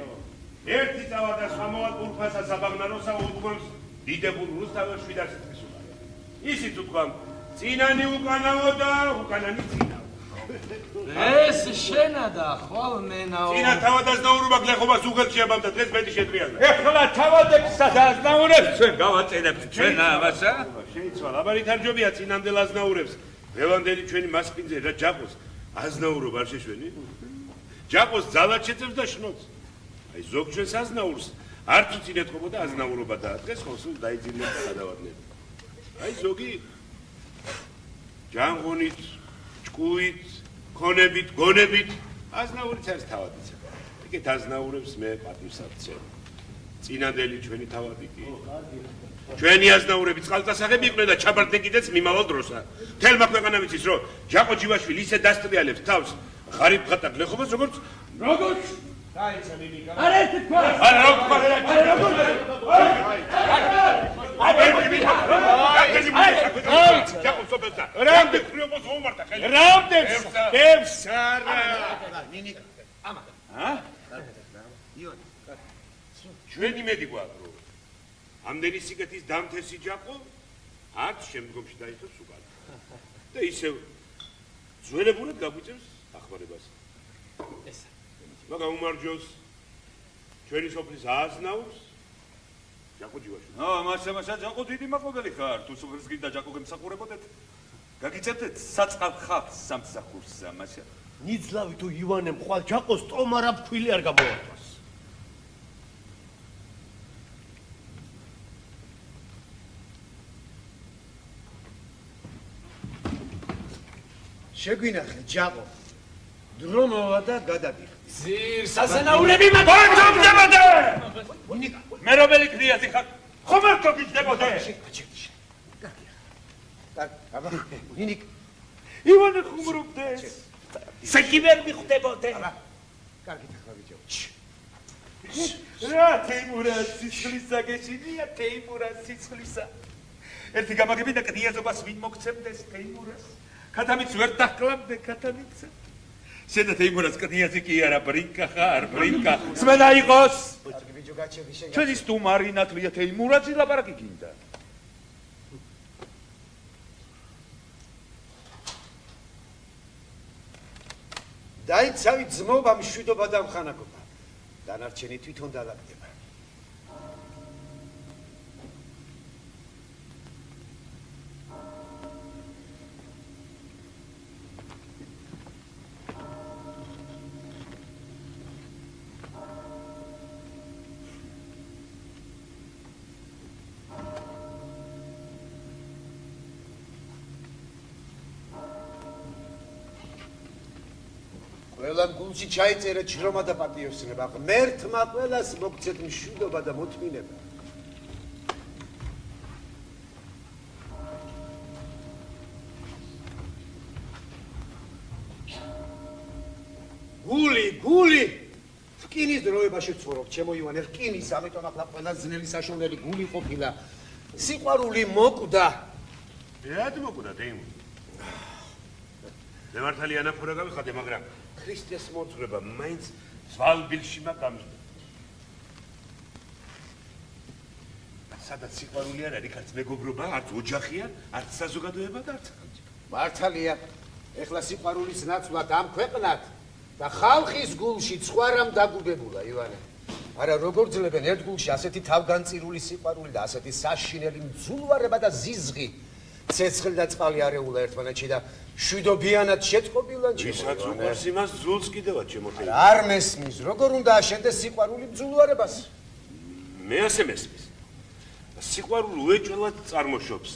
ერთი წავა და სამოად ურფასა საბაღნაროსა უდგმს დიდებულ რუსთავში და სიტყვისულა. ისიც უთქვამ, წინანი უკანაო და უკანანი წინა. ეს შენა და ხვალ მენაო. წინა თავადას დაურობა გლეხობას უღელში აბამდა დღეს მეტი შეტრიალდა. ეხლა თავადებს აზნაურებს ჩვენ გავაწენებთ ჩვენ ამასა. შეიცვალა, აბარი თარჯობია წინამდელ აზნაურებს. ველანდელი ჩვენი მასპინძე რა ჯაყოს აზნაურობა არ შეშვენი? ჯაყოს ძალად შეწევს და შნობს. აი ზოგ ჩვენს აზნაურს არ თუცინეთყობოდა აზნაურობა და დღეს ხო სულ დაიძინებს გადავადნებ. აი ზოგი ჯანღონით, ჭკუით, ქონებით, გონებით აზნაურიც არის თავადიცა. ეგეთ აზნაურებს მე პატივსად ვცემ. წინანდელი ჩვენი თავადი კი. ჩვენი აზნაურები წყალწასაღები იყვნენ და ჩაბარდნენ კიდეც მიმავალ დროსა. მთელმა ქვეყანამ იცის რომ ჟაკო ჯივაშვილი ისე დასტრიალებს თავს, ხარი ბღატა გლეხობას როგორც დაიცა ნინიკა. არა ეს თქვა. არა როგორ ნინიკა. ჩვენი მედი გვაქვს რომ ამდენი სიგეთის დამთესი ჯაყო 10 შემდგომში დაიწოს უკან და ისევ ძველებურად გაგვიწევს ახმარებას ესა მაგრამ უმარჯოს ჩვენი სოფლის აზნაურს ჯაყო ჯივაშვილი მაშა ჯაყო დიდი მაყობელი ხარ თუ სოფლის გინდა ჯაყო გემსახურებოდეთ გაგიწევდეთ საწყავ ხალხს სამსახურს მაშა ნიძლავი თუ ივანემ ხვალ ჯაყოს ტომარა ფქვილი არ გამოართვას. შეგვინახე ჯაყო. დრო მოვა და გადადიხ. ზირ სასანაურები მაგ ბაჯობდებოდე ნინიკა. მე რომელი კრიაზი ხარ ხომ არ გოგიძდებოდე აბა ნინიკა. ივანე ხუმრობდეს საკივერ მიხდებოდე კარგი ხარ ვიჯო. რა თეიმურა სიცხვისა გეშინია თეიმურა სიცხვისა ერთი გამაგებინა კრიაზობას ვინ მოგცემდეს თეიმურას ქათამიც ვერ დახკლავდე ქათამიცა შენ თეიმურას კრიაზი კი არა ბრინკა ხარ ბრინკა სმენა იყოს ვიჯო გაჩები შენ. ჩვენი სტუმარი ნათლია თეიმურაძე ლაპარაკი გინდა დაიცავი ძმობა მშვიდობა და მხანაგობა. დანარჩენი თვითონ დაგაგდება. ყველამ გულში ჩაიწერა ჯრომა და პატიოსნება. ღმერთმა ყველას მოგცეთ მშვიდობა და მოთმინება. გული რკინის დროებაში ვცხოვრობ, ჩემო ივანე, რკინის, ამიტომ ახლა ყველა ძნელი საშოვნელი გული ყოფილა. სიყვარული მოკვდა. რად მოკვდა თეიმურ მე მართალი ანაფორა გავიხადე მაგრამ ქრისტეს მოძღვრება მაინც ზვალბილში მაგამიდა სადაც სიყვარული არ არის, არც მეგობრობა, არც ოჯახია, არც საზოგადოება და არც სახელმწიფო. მართალია, ეხლა სიყვარულის ნაცვლად ამ ქვეყნად და ხალხის გულში სხვა რამ დაგუბებულა, ივანე. არა, როგორ ძლებენ ერთ გულში ასეთი თავგანწირული სიყვარული და ასეთი საშინელი მძულვარება და ზიზღი. ცეცხლი და წყალი არეულა ერთმანეთში და შვიდობიანად შეწყობილან ვისაც უყვარს იმას ძულს კიდევაც შემოთელიო. არ მესმის, როგორ უნდა აშენდეს სიყვარული მძულვარებას? მე ასე მესმის. სიყვარული უეჭველად წარმოშობს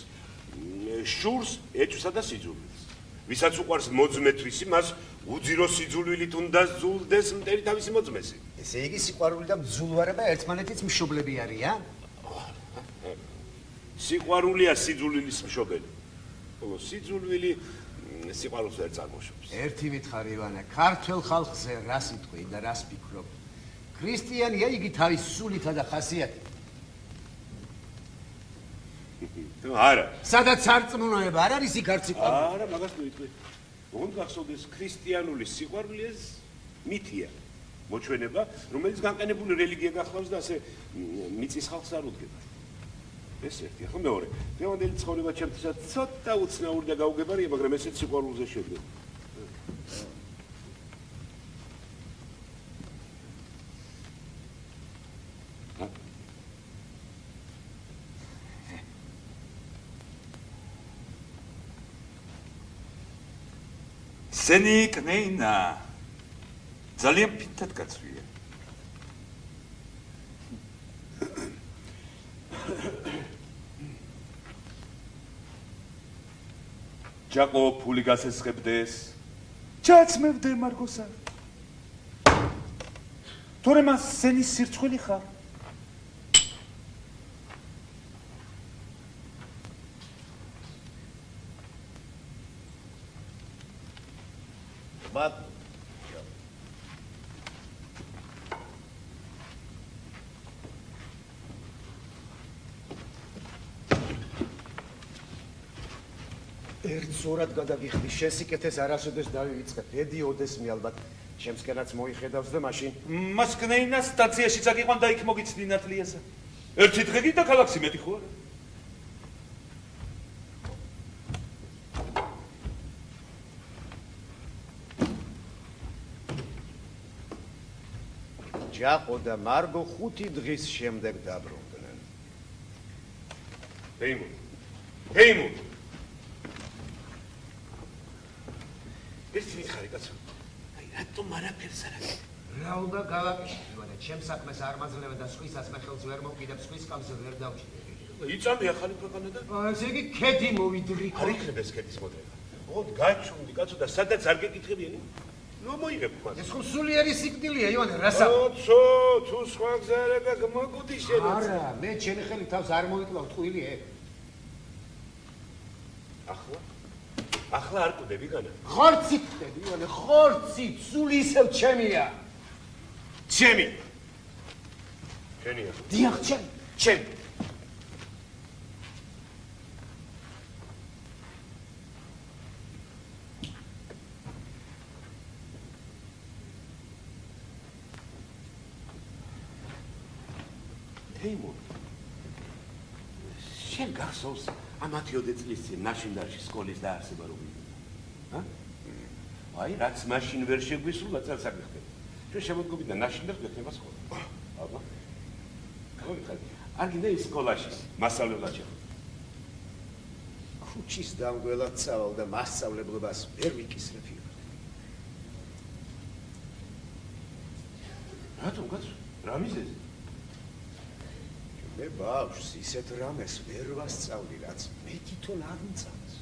შურს, ეჭვსა და სიძულვილს. ვისაც უყვარს მოძმეთვის, მას უძირო სიძულვილით უნდა ზულდეს მტერი თავისი მოძმესი. ესე იგი სიყვარული და მძულვარება ერთმანეთის მშობლები არიან? სიყვარულია სიძულვილის მშობელი. ხოლო სიძულვილი სიყვარულს ვერ წარმოშობს. ერთი მითხარი ივანე, ქართველ ხალხზე რა სიტყვი და რას ფიქრობ? ქრისტიანია იგი თავის სულითა და ხასიათით. არა. სადაც სარწმუნოება არ არის იქ არც სიყვარული. არა, მაგას მივიტყვი. ოღონდ გახსოვდეს ქრისტიანული სიყვარული ეს მითია. მოჩვენება, რომელიც განყენებული რელიგია გახლავს და ასე მიწის ხალხს არ უდგება. ეს ერთი, ახლა მეორე. დღევანდელი ცხოვრება ჩემთვისაც ცოტა უცნაური და გაუგებარია, მაგრამ ესეც სიყვარულზე შედგება. სენი კნეინა ძალიან ფინთად გაწვია. ჯაყო ფული გასესხებდეს. ჩაცმევდე მარგოსა. თორე მას სენის სირცხვილი ხარ. მათ ერთსორად გადაგიხდი, შენ სიკეთეს არასოდეს დავივიწყებ. დედიოდეს მე ალბათ. ჩემსკენაც მოიხედავს და მაშინ მას კნეინა სტაციაში წაგიყვან და იქ მოგიცდი ნატლიასა. ერთი დღე გინდა ქალაქში მეტი ხო არა? ჯაყო და მარგო 5 დღის შემდეგ დაბრუნდნენ. ჰეიმუნ. ეს მიხარი კაცო. აი რატომ არაფერს არ აქვს? რა უნდა გავაკეთო და ჩემ საქმეს არ მაძლევენ და სხვისას მე ხელს ვერ მოვკიდებ, სხვის კამზე ვერ დავჭიდები. იწამე ახალი ქვეყანა და ესე იგი ქედი მოვიდრიქო. არ იქნება ეს ქედის მოდრება. ოღონდ გაჩუმდი კაცო და სადაც არ გეკითხებიანი? ნუ მოიღებ მას. ეს ხო სულიერი სიკვდილია, ივანე, რასა? ოცო, თუ სხვა გზა არ აქვს, მოგუდი შენაც. არა, მე ჩემი ხელი თავს არ მოვიკლავ ტყუილიე. ახლა არ კვდები განა? ხორცი კვდები, ივანე, ხორცი, სული ისევ ჩემია. ჩემი. შენია. დიახ, ჩემი. ჰეიმუნ. შენ გახსოვს ამ 10 წლის წინ ნაშინდარში სკოლის დაარსება რომ იყო? აი, რაც მაშინ ვერ შეგვისრულა წელს არ გიხდება. ჩვენ შემოდგომიდან ნაშინდარს გექნება სკოლა. აბა. არ გინდა ის სკოლაში მასწავლებლად შეხვდე. ქუჩის დამგველად წავალ და მასწავლებლობას ვერ ვიკისრებ. რატომ კაცო? რა მიზეზი? მე ბავშვს ისეთ რამეს ვერ ვასწავლი, რაც მე თვითონ არ მწამს.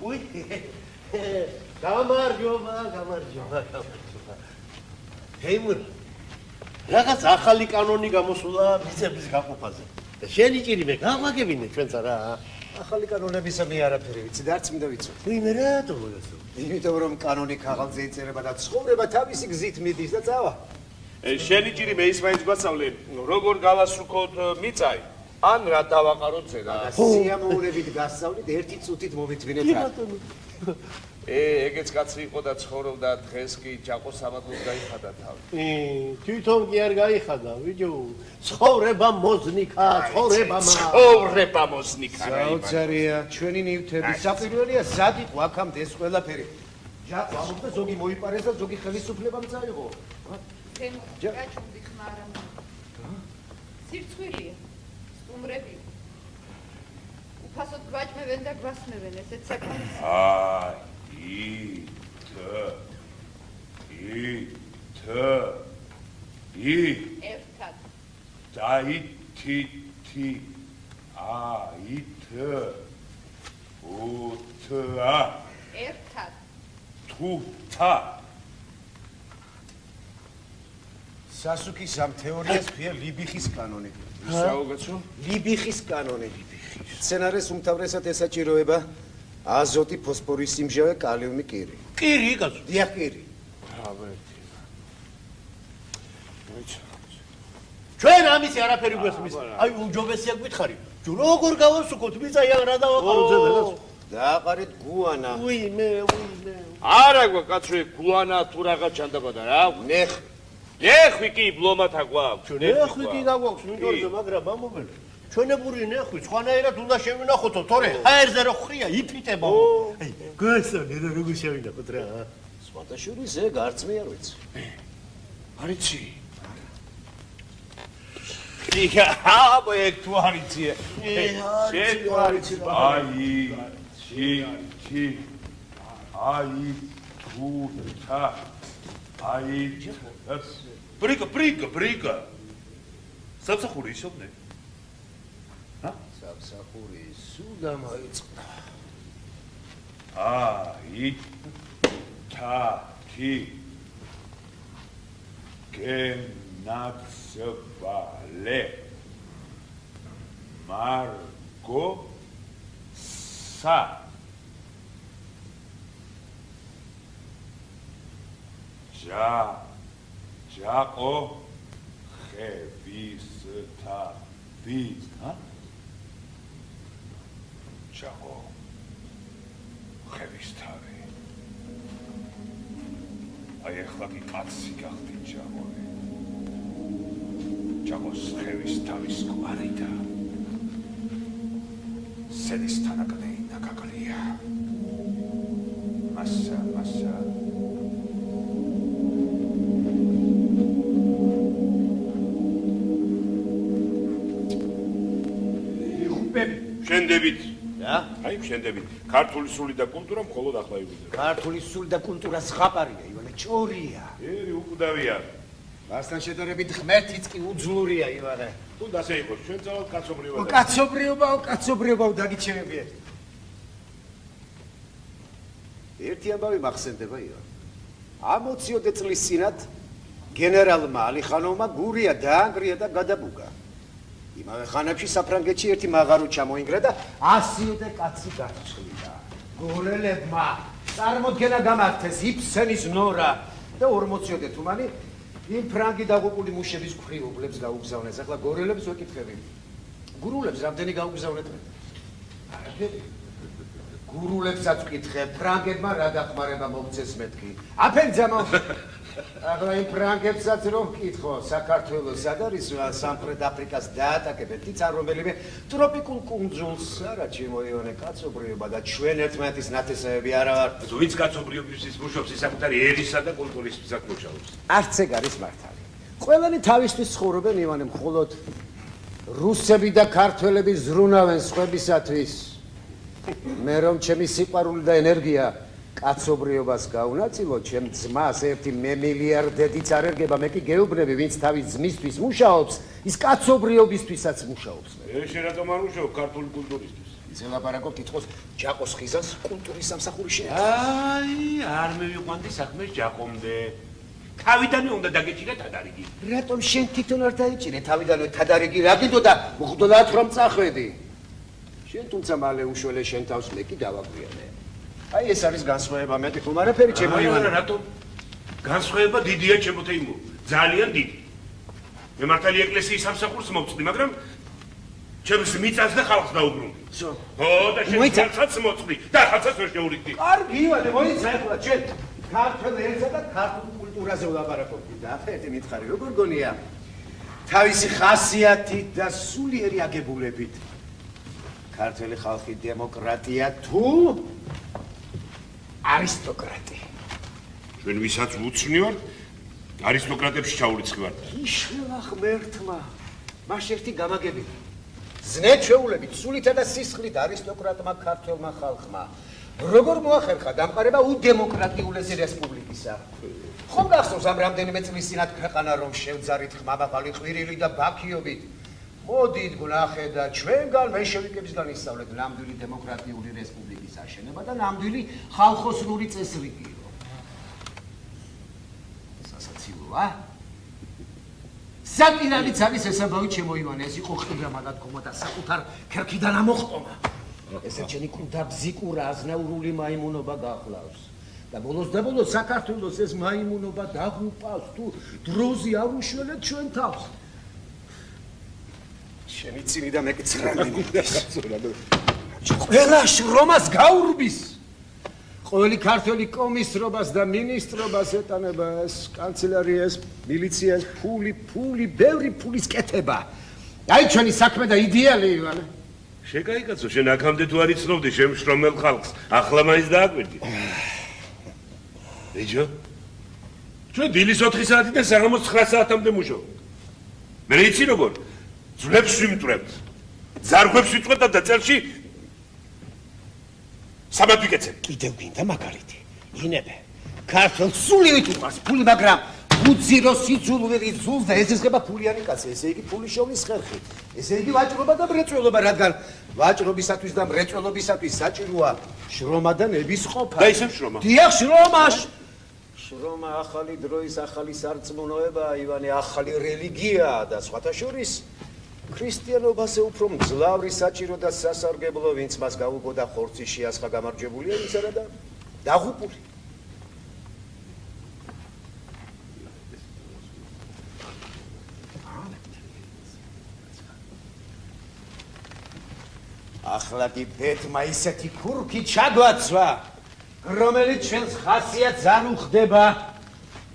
უი გამარჯობა. ჰეიმურ რაღაც ახალი კანონი გამოსულა ბიცების გაყოფაზე. და შენი ჭირიმე გავაგებინე ჩვენც არა. ახალი კანონებისა მე არაფერი ვიცი და არც მინდა ვიცო. ვინმე რატომ მოგესწრო? იმიტომ რომ კანონი ქაღალდზე იწერება და ცხოვრება თავისი გზით მიდის და წავა. შენი ჭირი მე ის მაინც გვასწავლე როგორ გავასრულოთ მიწაი ან რა დავაყაროთ ზედა და სიამოვნებით გასწავლით ერთი წუთით მომიწვინეთ რა. ეგეც კაცი იყო და ცხოვრობდა დღეს კი ჯაყოს სამადლოს გაიხადა თავი თვითონ კი არ გაიხადა ვიჯო ცხოვრება მოზნიკა ცხოვრება მოზნიკა საოცარია ჩვენი ნივთები საპირველია სად იყო აქამდე ეს ყველაფერი ჯაყო ამბობდა ზოგი მოიპარეს და ზოგი ხელისუფლებამ წაიღო გაჩუმდი ხმარა სირცხვილია სტუმრები უფასოდ გვაჭმევენ და გვასმევენ ესეც საკმარისია ერთად დაითითი უთა ერთად თუთა სასუქის ამ თეორიას ქვია ლიბიხის კანონი. საუგაცო? ლიბიხის კანონი. სცენარეს უმთავრესად ესაჭიროება აზოტი, ფოსფორის სიმჟავე, კალიუმი, კირი. კირი კაცო. დიახ, კირი. ჩვენ ამისი არაფერი გვესმის. აი უჯობესია გითხარი. როგორ გავასუქოთ მიწაი ან რა დავაყაროთ ზედაგას? დააყარეთ გუანა. უიმე. არა გვა კაცო გუანა თუ რაღაც ჩანდაბადა რა. ნეხვი კი ბლომათა გვაქვს. ნეხვი კი გაგვაქვს მინდორზე, მაგრამ ამობელი. ჩვენებური ნეხვი სხვანაირად უნდა შევინახოთო, თორე ჰაერზე რო ხრია იფიტება. აი, გასწავლე რა როგორ შევინახოთ რა. სვანტაშვილი ზე გარწმი არ ვიცი. არიცი. აბა ეგ თუ არიცი. შენ თუ არიცი. აი თუთა. ბრიგა. სამსახური ისობნე? სამსახური სულ დამოიწყდა. თათი გენაცვალე მარგო სა ჯაყო ხევისთავი ჯაყო ხევისთავი აი ახლა კი კაცი გახდი ჯაყოე ჯაყოს ხევისთავის კვარი და სენის თანაკდე ნაკაკლია მასა შენდებით რა? აი შენდებით. ქართული სული და კულტურა მხოლოდ ახლა იბიძება. ქართული სული და კულტურა ზღაპარია, ივანე, ჭორია. ერი უკვდავია. მასთან შედარებით ღმერთიც კი უძლურია, ივანე. თუნდაც ასე იყოს, ჩვენ ძალად კაცობრიობა. კაცობრიობაო დაგიჩემებია. ერთი ამბავი მახსენდება, ივანე. ამ 20 წლის წინათ გენერალმა ალიხანოვმა გურია დაანგრია და გადაბუგა. იმავე ხანებში საფრანგეთში ერთი მაღარო ჩამოინგრა და 100 კაცი გაწყვიტა. გორელებმა წარმოდგენა გამართეს იფსენის ნორა და 40 თუმანი იმ ფრანგი დაღუპული მუშების ქვრივობლებს გაუგზავნეს. ახლა გორელებს ვეკითხები. გურულებს რამდენი გაუგზავნეთ? არაფერი. გურულებსაც ვკითხე, ფრანგებმა რა დახმარება მოგცეს მეთქი. აფენძამო. ახლა იმ ფრანგებსაც რომ ვკითხო, საქართველოს სად არის სამხრეთ აფრიკას დაატაკებენ, თიცა რომელიმე ტროპიკულ კუნძულს, არა ჩემო ივანე, კაცობრიობა და ჩვენ ერთმანეთის ნათესავები არა ვართ. ვინც კაცობრიობისთვის მუშაობს, ის საკუთარი ერისა და კულტურისთვისაც მუშაობს. არც ეგ არის მართალი. ყველანი თავისთვის ცხოვრობენ ივანე, მხოლოდ რუსები და ქართველები ზრუნავენ სხვებისათვის. მე რომ ჩემი სიყვარული და ენერგია კაცობრიობას გავნაწილო, ჩემ ძმას ერთი მელიარდედიც არ ერგება, მე კი გეუბნები, ვინც თავის ძმისთვის მუშაობს, ის კაცობრიობისთვისაც მუშაობს. შენ რატომ არ მუშაობ ქართული კულტურისთვის? ზელაპარაკობ თითქოს ჯაყოს ხიზას კულტურის სამსახური შეეცვალა. აი, არ მივიყვანდი საქმეს ჯაყომდე. თავიდანვე უნდა დაგეჭირე თადარიგი. რატომ შენ თვითონ არ დაიჭირე თავიდანვე თადარიგი რა გიდო და მღვდლად რომ წახვედი? შენ თუმცა მალე უშველე შენ თავს მე კი დავაგვიანე. აი ეს არის განსხვავება მეტი ხომ არაფერი ჩემო ივანე. რატომ? განსხვავება დიდია ჩემო თეიმო. ძალიან დიდი. მე მართალი ეკლესიის სამსახურს მოვწდი, მაგრამ ჩემს მიწას და ხალხს დაუბრუნდი. ზო. ო და შენ ხალხსაც მოწდი და ხალხსაც ვერ შეურიგდი. კარგი ივანე, მოიცა ახლა ჩვენ ქართულ ერსა და ქართულ კულტურაზე ვლაპარაკობთ და ახლა მითხარი როგორ გონია? თავისი ხასიათით და სულიერი აგებულებით ქართული ხალხი დემოკრატია თუ არისტოკრატია? ჩვენ ვისაც უცნიორ არისტოკრატებში ჩაურიცხავართ. იშლა ღმერთმა მას ერთი გამაგებია. ზნეჩეულებით, სულითა და სისხლით არისტოკრატმა ქართველმა ხალხმა როგორ მოახერხა დამყარება უდემოკრატიულესი რესპუბლიკისა? ხომ გახსოვს ამ რამდენიმე წლის წინათ ქვეყანა რომ შევძარით ხმამაღალი ყვირილი და ბაქიობით? მოდით ვნახე და ჩვენგან მენშევიკებისგან ისწავლეთ ნამდვილი დემოკრატიული რესპუბლიკის აშენება და ნამდვილი ხალხოსნური წესრიგიო. სასაცილოა? საპირალიც არის ესაბავი ჩემო ივანე, ეს იყო ხილრამა დადგომა და საკუთარ ქერქიდან ამოხტომა. ესე ჩემი კუდა ბზიკურა აზნაურული მაიმუნობა გახლავს. და ბოლოს და ბოლოს საქართველოს ეს მაიმუნობა დაღუპავს თუ დროზე არ უშველეთ ჩვენ თავს. შენი წინი და მეკცრამენი. ყველა შრომას გაურბის. ყოველი ქართველი კომისრობას და მინისტრობას ეტანება ეს კანცელარიას, მილიციას, ფული, ბევრი ფულის კეთება. აი ჩვენი საქმე და იდეალი ივანე. შეკაიკაცო, შენ აქამდე თუ არ იცნობდი შემშრომელ ხალხს, ახლა მაინც დააკვირდი. ეჯო? ჩვენ დილის 4 საათიდან საღამოს 9 საათამდე მუშაობ. მე იცი როგორ? ძვლებს ვიმტვრევთ. ზარგვებს ვიწვევთ და წელში საბათ ვიკეცებ. კიდევ გინდა მაგალითი. ინებე. ქართულ სულივით უყარს ფული, მაგრამ უძირო სიძულვერი ძულს და ესესხება ფულიანი კაცი, ესე იგი ფულის შოვნის ხერხი. ესე იგი ვაჭრობა და მრეწველობა, რადგან ვაჭრობისათვის და მრეწველობისათვის საჭიროა შრომა და ნების ყოფა. და ისევ შრომა. დიახ, შრომაში. შრომა ახალი დროის ახალი სარწმუნოებაა, ივანე, ახალი რელიგიაა და სხვათა შორის ქრისტიანობაზე უფრო მძლავრი საჭირო და სასარგებლო, ვინც მას გაუგო და ხორცი შეასხა გამარჯვებულია, ვინც არა და დაღუპული. ახლა კი ბეთმა ისეთი ქურქი ჩაგვაცვა, რომელიც ჩვენს ხასიათს არ უხდება.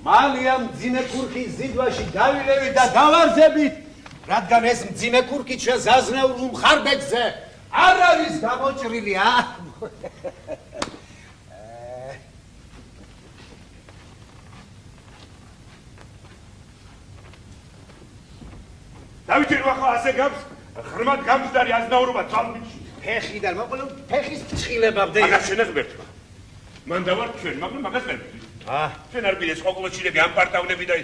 მალე ამ მძიმე ქურქის ზიდვაში დავილევით და დავარზებით, რადგან ეს მძიმე ქურქი ჩვენს აზნაურულ მხარბეცზე არ არის გამოჭრილი, დავითირო ახლა ასე გავს, ღრმად გამჯდარი აზნაურობა ძალბიჭი. ფეხიდან მოყოლო ფეხის ფრთხილებამდე. მაგას შენ ღმერთმა. მან დავარ ჩვენ, მაგრამ მაგას ვერ ვთვლი. ჩვენ არ ბილეს ყოყლოჩილები, ამპარტავნები და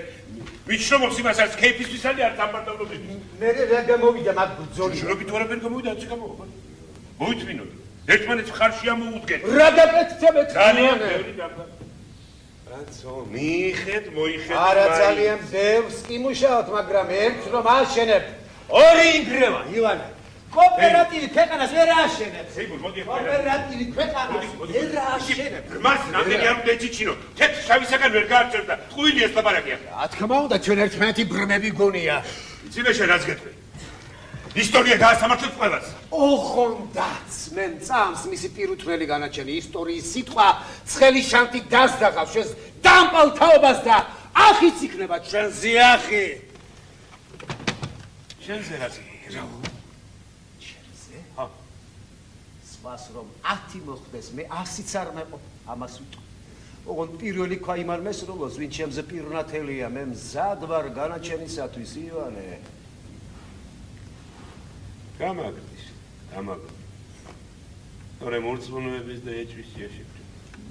ვით შრომობს იმას არის ქეიფისთვის არის არ ამპარტავნები. მე რა გამოვიდა მაგ ბრძოლი. შრობით ვარაფერი გამოვიდა, ასე გამოვა. მოითმინოთ. ერთმანეთს ხარში ამოუდგეთ. რა გაკეთებთ? ძალიან ბევრი დაბა. რაცო, მიიხეთ, მოიხეთ. არა ძალიან ბევრს კი მუშაობთ, მაგრამ ერთს რომ აშენებ, ორი ინგრევა, ივანე. კოოპერატივი ქვეყანას ვერ აშენებს. მოდი კოოპერატივი ქვეყანას ვერ აშენებს. მას რამდენი არ უნდა ეჩიჩინო. თეთრ შავისაგან ვერ გაარჩევს და ტყუილი ეს ლაპარაკია. რა თქმა უნდა, ჩვენ ერთმანეთი ბრმები გონია. იცი მე შენ რაც გეტყვი. ისტორია გაასამართლებს ყველას. ოხონდაც მე წამს მისი პირუთმელი განაჩენი ისტორიის სიტყვა ცხელი შანტი დასდაღავს ჩვენს დამპალ თაობას და ახიც იქნება ჩვენზე ახი. შენზე რაც მას რომ 10 მოხდეს, მე 100-იც არ მეყო, ამას ვიტყვი. ოღონდ პირველი ქვა იმარ მესროლოს, ვინ ჩემზე პირნათელია, მე მზად ვარ განაჩენისათვის, ივანე. გამაგდის. თორე მორწმუნეების და ეჭვის შეშიფრე.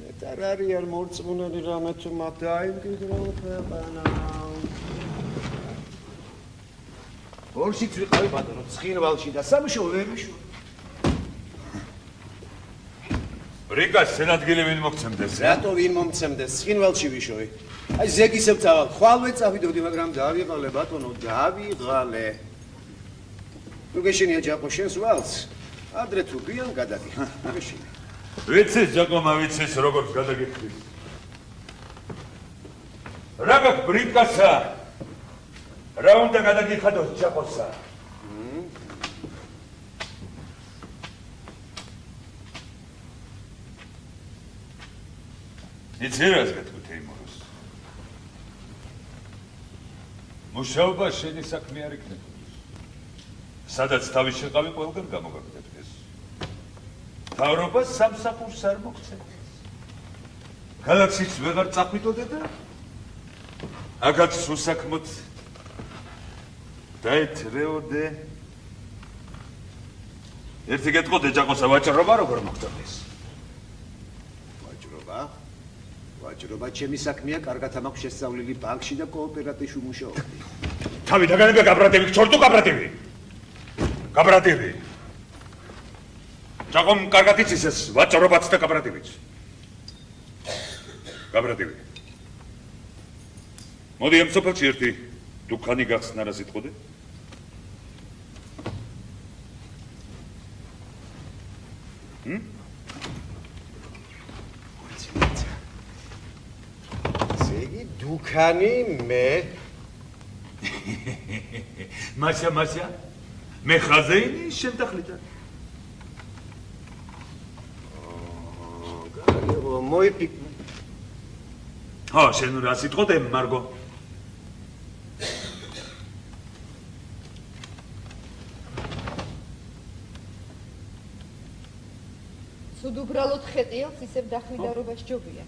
მე არ არიან მორწმუნეები რამე თუ მათ დაიმკვიდრო ქვეყანა. ორშიც ვიყავი ბატონო, ცხინვალში და სამშობლოში ვერ ვიშვა. ბრიგას სენადგილი ვინ მოგცემდეს? რატო ვინ მომცემდეს? სხინვალში ვიშოვი. აი ზეგისებ წავალ, ხვალვე წავიდოდი, მაგრამ დავიღალე ბატონო, დავიღალე. თუ გეშენია ჯაყო შენს ვალს, ადრე თუ გვიან გადადი. გეშენია. ვიცის ჯაკომა, ვიცის როგორც გადაგიხდის. რა გაქვს ბრიგასა? რა უნდა გადაგიხადოს ჯაყოსა? იცი რას გეტყვი თეიმუროს? მუშაობა შენი საქმე არ იქნებოდა. სადაც თავი შეყავი ყველგან გამოგაგდებდეს. თავრობას სამსახურს არ მოგცემდეს. გალაქსიც ვეღარ წახვიდოდე და აგაც უსაქმოდ დაეთრეოდე. ერთი გეტყოდე ჯაყოსა, ვაჭრობა როგორ მოგწონდეს? ვაჭრობა? ვაჭრობა ჩემი საქმეა, კარგად ამაქვს შესწავლილი ბანკში და კოოპერატივში მუშაობდი. თავი დაგანებია გაბრატები, ჩორტუ გაბრატები. გაბრატები. ჯაყომ კარგად იცის ეს ვაჭრობაც და გაბრატებიც. გაბრატები. მოდი ამ სოფელში ერთი დუქანი გახსნა რა სიტყოდე? ზეგი დუქანი მე მასა მე ხაზეინი შენ დახლიდან. მოიფიქ ხო, შენ რა სიტყოდე, მარგო? სულ უბრალოდ ხეტიელს ისევ დახლიდარობას ჯობია.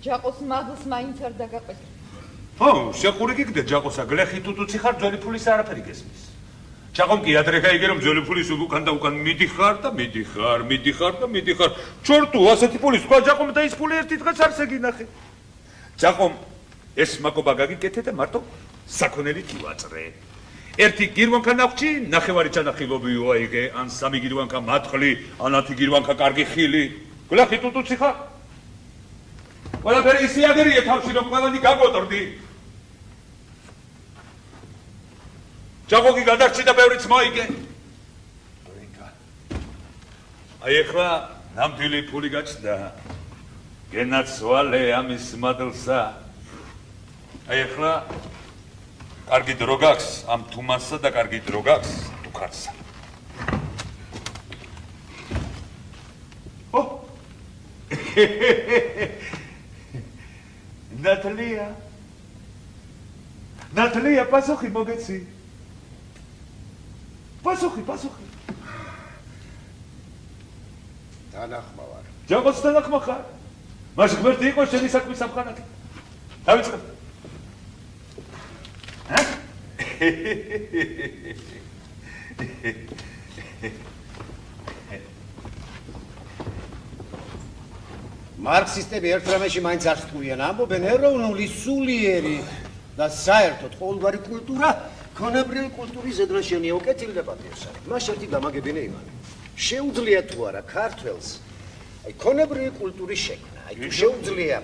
ჯაყოს მადლს მაინც არ დაგაყვეთ. ხო, შეყური გიგდე ჯაყოსა, გლეხი თუთუცი ხარ, ძველი ფულის არაფერი გესმის. ჯაყომ კი ადრე გაიგე რომ ძველი ფულის უკან და უკან მიდიხარ და მიდიხარ. ჩორტუ, ასეთი ფულის თქვა ჯაყომ და ის ფული ერთი დღეს არ შეგინახე. ჯაყომ, ეს მაკობა გაგიკეთე და მარტო საქონელით ივაწრე. ერთი გირვანკა ნახჭი, ნახევარი ჩანახილობი უაიღე, ან სამი გირვანკა მატყლი, ან 10 გირვანკა კარგი ხილი. გლეხი თუთუცი ხარ? ყველაფერი ისე აგერია თავში რომ ყველანი გაგოტრდი. ჯაყოგი გადარჩი და ბევრიც მოიგე. აი ეხლა ნამდვილი ფული გაჩნდა. გენაცვალე ამის მადლსა. აი ეხლა კარგი დრო გაქვს ამ თუმასსა და კარგი დრო გაქვს დუქანსა. ო! ნატალია, პასუხი მოგეცი. პასუხი. თანახმა ვარ. ჯაყოს თანახმა ხარ? მას ღმერთი იყო შენი საქმის სამხანაკი. დავიწყებ. მარქსისტები ერთ რამეში მაინც არ სტყვიან, ამბობენ ეროვნული სულიერი და საერთოდ ყოველგვარი კულტურა ქონებრივი კულტურის ზედმაშენია უკეთილდება პირსა. მას ერთი დამაგებინე ივანე. შეუძლია თუ არა ქართველს აი ქონებრივი კულტურის შექმნა. აი თუ შეუძლია.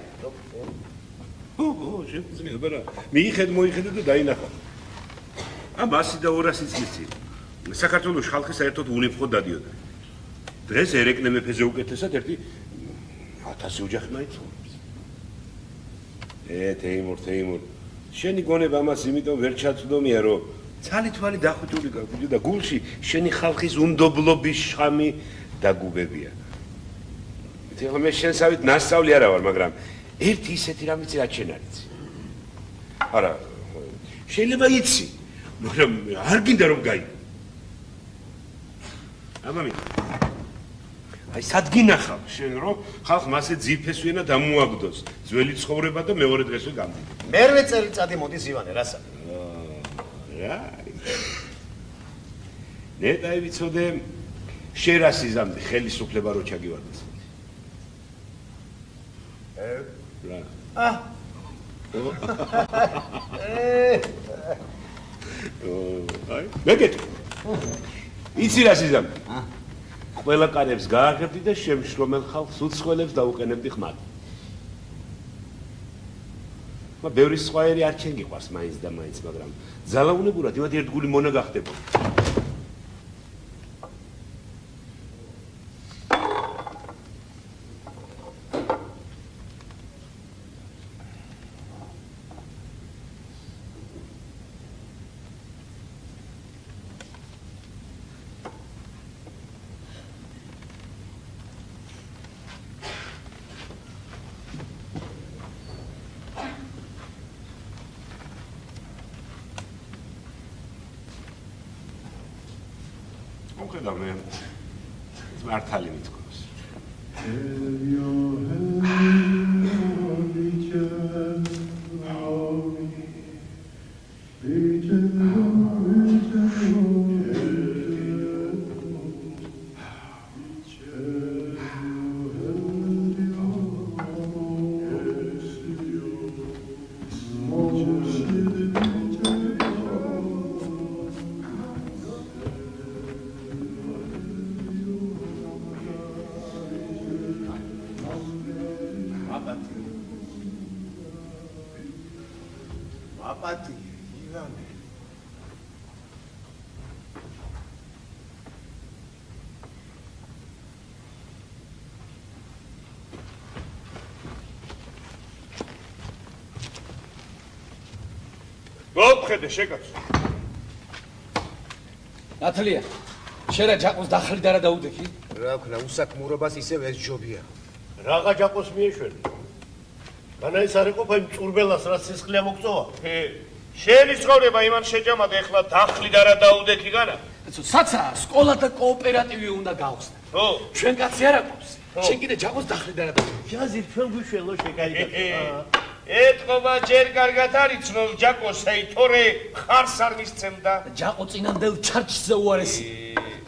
ო, შეუძლია, ბარა. მიიხედე და დაინახო. ამ 100 და 200 წლის წინ საქართველოს ხალხი საერთოდ უნიფხო დადიოდა. დღეს ერეკნე მეფეზე უკეთესად ერთი 1000 ოჯახი მაიცურებს. თეიმურ, შენი გონება ამას იმიტომ ვერ ჩაწვდომია, რომ ცალი-თვალი დახუთული გაგვიდი და გულში შენი ხალხის უნდობლობის შამი დაგუბებია. ეხლა მე შენსავით ნასწავლი არა ვარ, მაგრამ ერთი ისეთი რამიც რაც შენ არ იცი. არა, შეიძლება იცი, მაგრამ არ გინდა რომ გაიგო. აბამი აი სადგინახავ შენ რომ ხალხმა ასე ძიფესვენა დამოაგდოს ძველი ცხოვრება და მეორე დღესვე გამდიდე. მერვე წელიწადი მოდის ივანე, რასა? რა? ნეტაი ვიცოდე შერასიზამდე ხელისუფლება რო ჩაგივარდეს. რა? აი, მეგეთ. იცი რასიზამდე? ყველა კარებს გააღებდი და შემშრომელ ხალხს უცხოელებს დაუყენებდი ხმად. ბევრი სხვაერი არ ჩენგიყვარს მაინც და მაინც, მაგრამ ძალაუნებურად იმათ ერთგული მონა გახდებოდა. და მე მართალი მithქოს. მოგხედე შეკაც. ნათლია, შენ რა ჯაყოს დახლი და რა დაუდექი? რა ქნა, უსაქმურობას ისევ ეს ჯობია. რაღა ჯაყოს მიეშველი. განა ის არ იყოფა იმ წურბელას, რაც სისხლია მოგწოვა. შენი ცხოვრება იმან შეჯამადა, ეხლა დახლი და რა დაუდექი განა? საცა, სკოლა და კოოპერატივი უნდა გავხსნა. ხო. ჩვენ კაცი არ აქვს. შენ კიდე ჯაყოს დახლი და რა დაუდექი? ჯაზი ჩვენ გვიშველო შეკარიგა. ეთყობა ჯერ კარგად არის ცნო ჯაკოს, აი თორე ხარს არ მისცემდა. ჯაყო წინანდელ ჩარჩზე უარესი.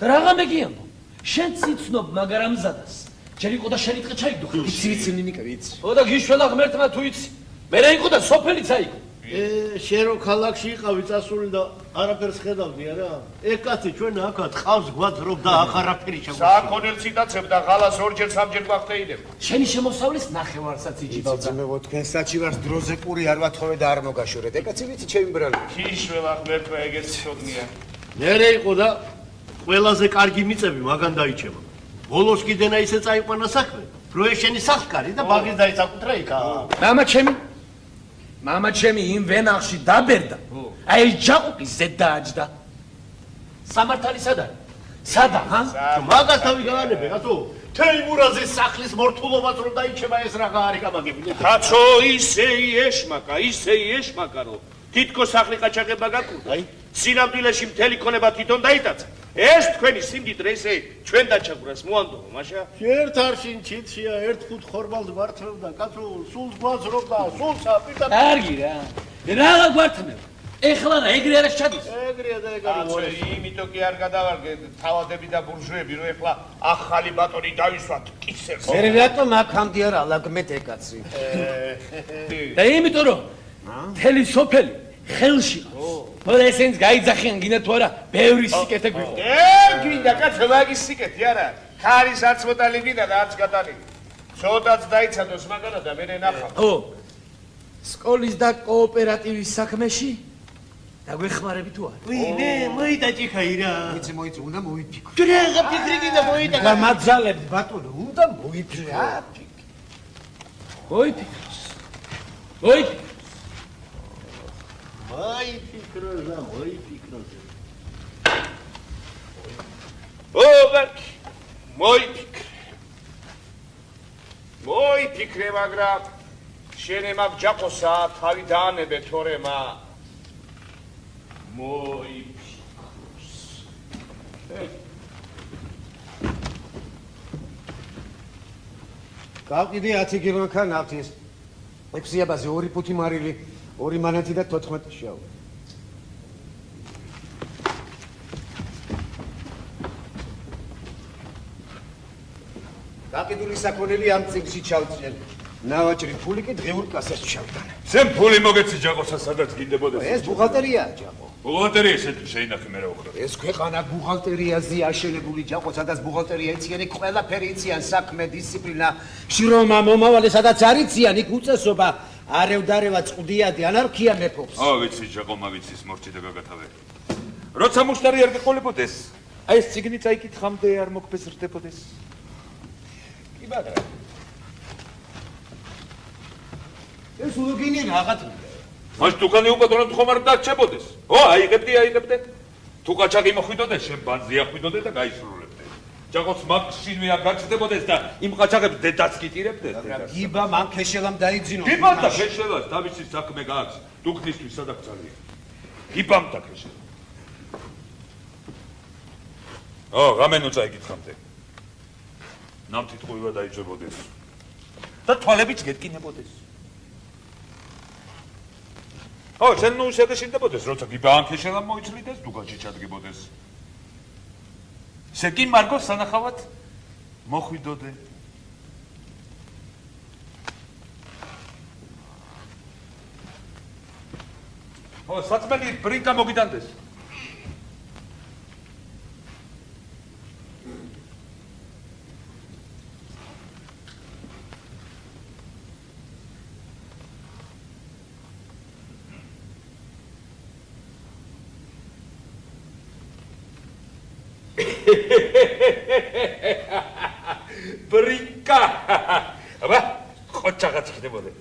და რაღა მეგიამბო? შენ ციცნობ მაგრამ მზადას. ჯერ იყო და შენი ტყე ჩაიგდო. ვიცი ნინიკა, ვიცი. ო და გიშველა ღმერთმა თუ იცი. მე რა იყო და სოფელიც აიგო. შენ რო ქალაქში იყავი წასული და არაფერს ხედავდი არა? კაცი ჩვენ აქა ტყავს გვაძრობ და ახ არაფერი შეგვიძლია. სააქონელ ციტაცებ და ღალას ორჯერ სამჯერ გვახტეიდებ. შენი შემოსავლის ნახევარსაც იჯიძებდა. ძმებო, თქვენ საჩივარს დროზე პური არ ვათხოვე და არ მოგაშორეთ. კაცი ვიცი, ჩემი ბრალი. ქიშველა ღმერთმა ეგეც შოდნია. ნერე იყო და ყველაზე კარგი მიწები მაგან დაიჩება. ბოლოს კიდენა ისე წაიყვანა საქმე, რო ეს შენი სახლკარი და ბაღის დაიცაკუთრა იქა. მამა ჩემი იმ ვენახში დაბერდა. აი ჯაყუკი ზედ დააჯდა. სამართალი სად არის? სადა, ჰა? მაგას თავი გაანებე, რატო? თეიმურაზის სახლის მორთულობაც რომ დაიჩება ეს რაღა არის გამაგებული. კაცო, ისე ეშმაკა რომ თითქოს სახლი ყაჩაღება გაკურდა. სინამდვილეში მთელი ქონება თვითონ დაიტაცა. ეს თქვენი სიმდიდრე ესე ჩვენ დაჩაგვრას მოანდო, მაშა? ერთ არშინ ჩიტშია ერთ ხუთ ხორბალს მართლობდა, კაცო, სულს გვაძრობდა, სულსა პირდაპირ. კარგი რა. რაღა გვართმევ. ეხლა რა ეგრე არა ჩადის. ეგრეა და ეგარი კაცო, იმიტომ კი არ გადავარგე თავადები და ბურჟუები, რომ ეხლა ახალი ბატონი დავისვათ კისერს. მე რატომ აქამდე არ ალაგმეთ ეკაცი? და იმიტომ რომ მთელი სოფელი ხელში ყავს. თორე ესენს გაიძახიან გინდა თუ არა, ბევრი სიკეთე გვიყო. გინდა კაცო, მაგის სიკეთი არა. ქარის არც მოტალი გინდა და არც გადალილი. ცოტაც დაიცადოს მაგანა და მე ნახავ. ო. სკოლის და კოოპერატივის საქმეში დაგვეხმარები თუ არა? ვინე, მოიტაჭიხაი რა. ვიცი, მოიცი, უნდა მოიფიქრო. დრეღა ფიქრი გინდა მოიტაჭი. გამაძალებ ბატონო, უნდა მოიფიქრო. მოიფიქროს. მოიფიქრო. ბაბაკი, მოიფიქრე, მაგრამ შენ მაგ ჯაყოსა თავი დაანებე თორე მა მოიფიქროს. გავყიდე 10 კილონქა ნავთის. 6 აბაზე 2 ფუთი მარილი, 2 მანათი და 14 შავი. გაყიდული საქონელი ამ წიგნში ჩავწერ. ნავაჭრი ფული კი დღეურ კასაში ჩავიტანე. სენ ფული მოგეცი ჯაყოსა, სადაც გინდებოდეს. ეს ბუღალტერია ჯაყო. ბუღალტერია ესეთი შეინახე მე რა ვხრა. ეს ქვეყანა ბუღალტერიაზე აშენებული ჯაყო, სადაც ბუღალტერია იციან, იქ ყველაფერი იციან, საქმე, დისციპლინა, შრომა, მომავალი, სადაც არ იციან, იქ უწესობა, არევდარევა, წყდიადი, ანარქია მეფობს. ვიცი ჯაყომა ვიცის მორჩი და გაგათავე. როცა მუშტარი არ გეყოლებოდეს, აი ეს ციგნიც აიკითხამდე არ მოგფესრდებოდეს. კი ბატონო. ეს ულოგინი რაღაც მას თუკანი უპატრონოდ ხომ არ დარჩებოდეს. აიღებდე. თუ ყაჩაღი მოხვიდოდეს, შენ ბანძი ახვიდოდე და გაისრულებდე. ჯაყოც მაგშინვე არ გაჩდებოდეს და იმ ყაჩაღებს დედაც კიტირებდე. გიბა მან ქეშელამ დაიძინო. გიბამ და ქეშელას თავისი საქმე გააქვს. დუქნისთვის სადაც ძალიან. გიბამ და ქეშელა. რამენო წაიკითხამდე. ნავთით ყובה დაიჭებოდეს. და თვალებიც გეტკინებოდეს. შენ ნუ შეგეშინდებოდეს, როცა გიბამ ქეშელა მოიცვლიდეს, დუგაჩი ჩადგებოდეს. შენ კი მარგოს სანახავად მოხვიდოდე. საწმელი ბრინკა მოგიტანდეს. ბრინკა. აბა, ხოჭაღაც ხდებოდა.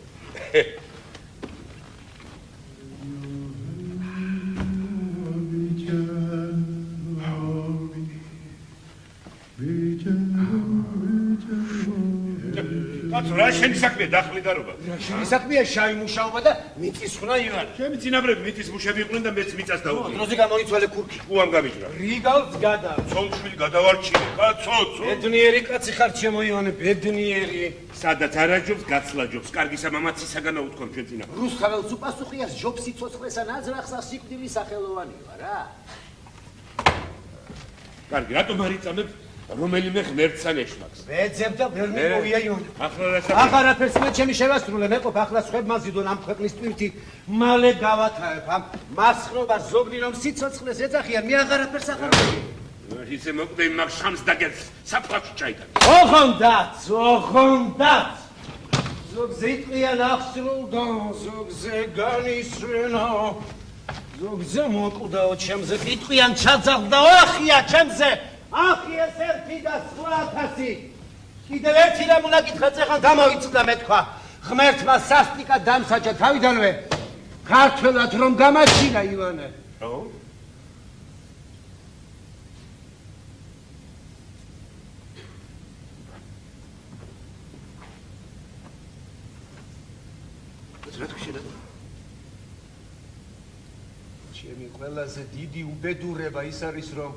რა შენი საქმეა დახლიდარობა? შენი საქმეა შაი მუშაობა და მიწის ხნა ივანე. ჩემი წინაბრები მიწის მუშები იყვნენ და მეც მიწას დავუყარე. დროზე გამოიცვალე ქურქი. უამ გამიჭრა. რიგალს გადა. ცოლ-შვილი გადავარჩინე. კაცო. ბედნიერი კაცი ხარ ჩემო ივანე, ბედნიერი. სადაც არაჯობს, გაცლაჯობს. კარგი სამამაცისაგან აუთქვამ ჩვენ წინა. რუსხაველს უპასუხიას ჯობს სიცოცხლესა ნაძრახსა სიკვდილის სახელოვანი ვარ, რა. კარგი, რატომ არ იწამებ რომელიმე ღმერთთან ეშმაკს? ვეძებ და ვერ მიყოვია ივანე. ახლა რა საქმე? აღარაფერს მე ჩემი შევასრულე, მეყოფ ახლა სხვებმა ზიდონ ამ ქვეყნის ტვირთი, მალე გავათაებ ამ მასხრობას ზოგნი რომ სიცოცხლეს ეძახიან, მე აღარაფერს აღარ ვიგებ. ისე მოკვდე მაგ შამს დაგეც საფხაში ჩაიტან. ოღონდაც. ზოგზე იტყვიან აღსრულდა, ზოგზე განისვენა. ზოგზე მოკვდაო ჩემზე, იტყვიან ჩაძაღდა, ახია ჩემზე. ახი ეს ერთი და სხვა 1000. კიდევ ერთი რამ უნდა გითხრა, წეხან გამოიწვდა მე თქვა. ღმერთმა სასტიკად დამსაჯა თავიდანვე. ქართველად რომ გამაჩინა ივანე. ჩემი ყველაზე დიდი უბედურება ის არის, რომ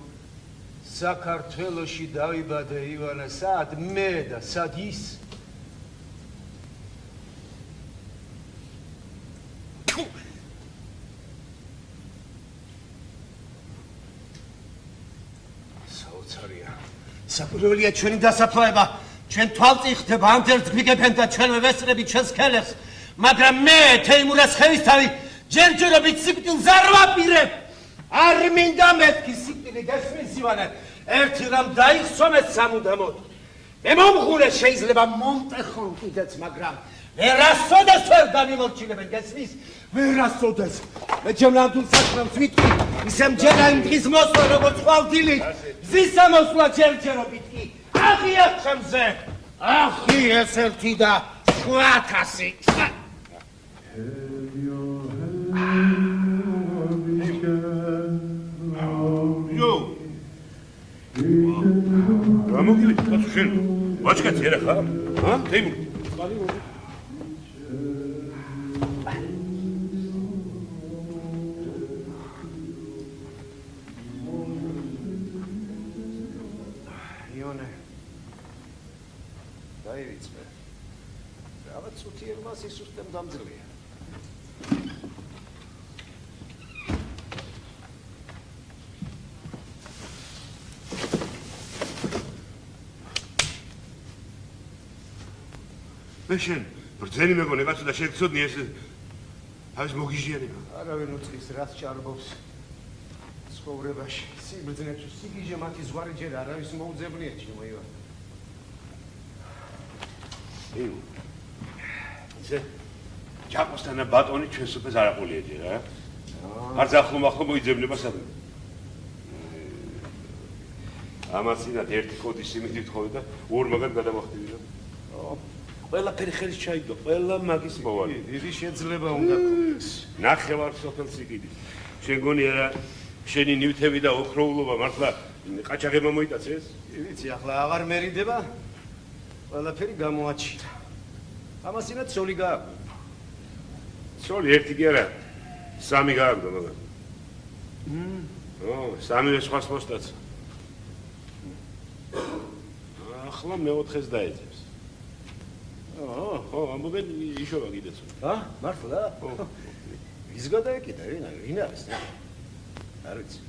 საქართველოში დავიბადე ივანე, სად მე და სად ის? საოცარია. საკვირველია ჩვენი დასაფლავება. ჩვენ თვალწინ ხდება, ამდენს გვიგებენ და ჩვენვე ვესწრებით ჩვენს ხელებს. მაგრამ მე თეიმურას ხელისთავი ჯერჯერობით სიკვდილს არ ვაპირებ. არ მინდა მეთქი სიკვდილი გესმის ივანე. ერთი რამ დაიხსომეთ სამუდამოდ. მე მომღულე შეიძლება მომტეხონ კიდეც, მაგრამ ვერასოდეს ვერ დამიმორჩილებენ გესმის? ვერასოდეს. მე ჩემ ნამდვილ საქმეს ვიტყვი, ისე მჯერა იმ დღის მოსვლა როგორც ხვალდილით. მზის ამოსვლა ჯერჯერობით კი. აღია ჩემზე. ახი ეს ერთი და სხვა 1000. რა მოგივით, კაცო შენ? ვაჭკაცი არა ხარ? თეიმურ. იონე. დაივიწყე. რაღაც უთიერმა სისუსტემ დამძლია. მე შენ ბრძენი მეგონე კაცო და შეგცოდნი ეს თავის მოგიჟიანება. არავინ უწყის რას ჭარბობს. ცხოვრებაში სიბრძნეში სიგიჟე მათი ზღვარი ჯერ არავის მოუძებნია შემოივა. ისე ჯაკოსთან ბატონი ჩვენს სოფელს არ აყოლია ჯერ, რა? არც ახლო მოიძებნება სადმე. ამას ინად ერთი კოდის იმით თხოვე და ორ მაგად გადამახდივი და ყველაფერი ხელს ჩაიგდო, ყველა მაგის მოვალი. დიდი შეძლება უნდა გქონდეს. ნახევარ სოფელს იყიდი. შენ გონია რა შენი ნივთები და ოქროულობა მართლა ყაჩაღებმა მოიტაცეს? ვიცი, ახლა აღარ მერიდება. ყველაფერი გამოაჩინა. ამას იმედ ცოლი გააქვს. ცოლი ერთი კი არა, სამი გააგდო მაგას. სამივე სხვას მოსტაცა. ახლა მეოთხეს დაეძებს. ამბობენ იშოვა კიდეც. მართლა? ვის გადაეკიდა, ვინ არის? არ ვიცი.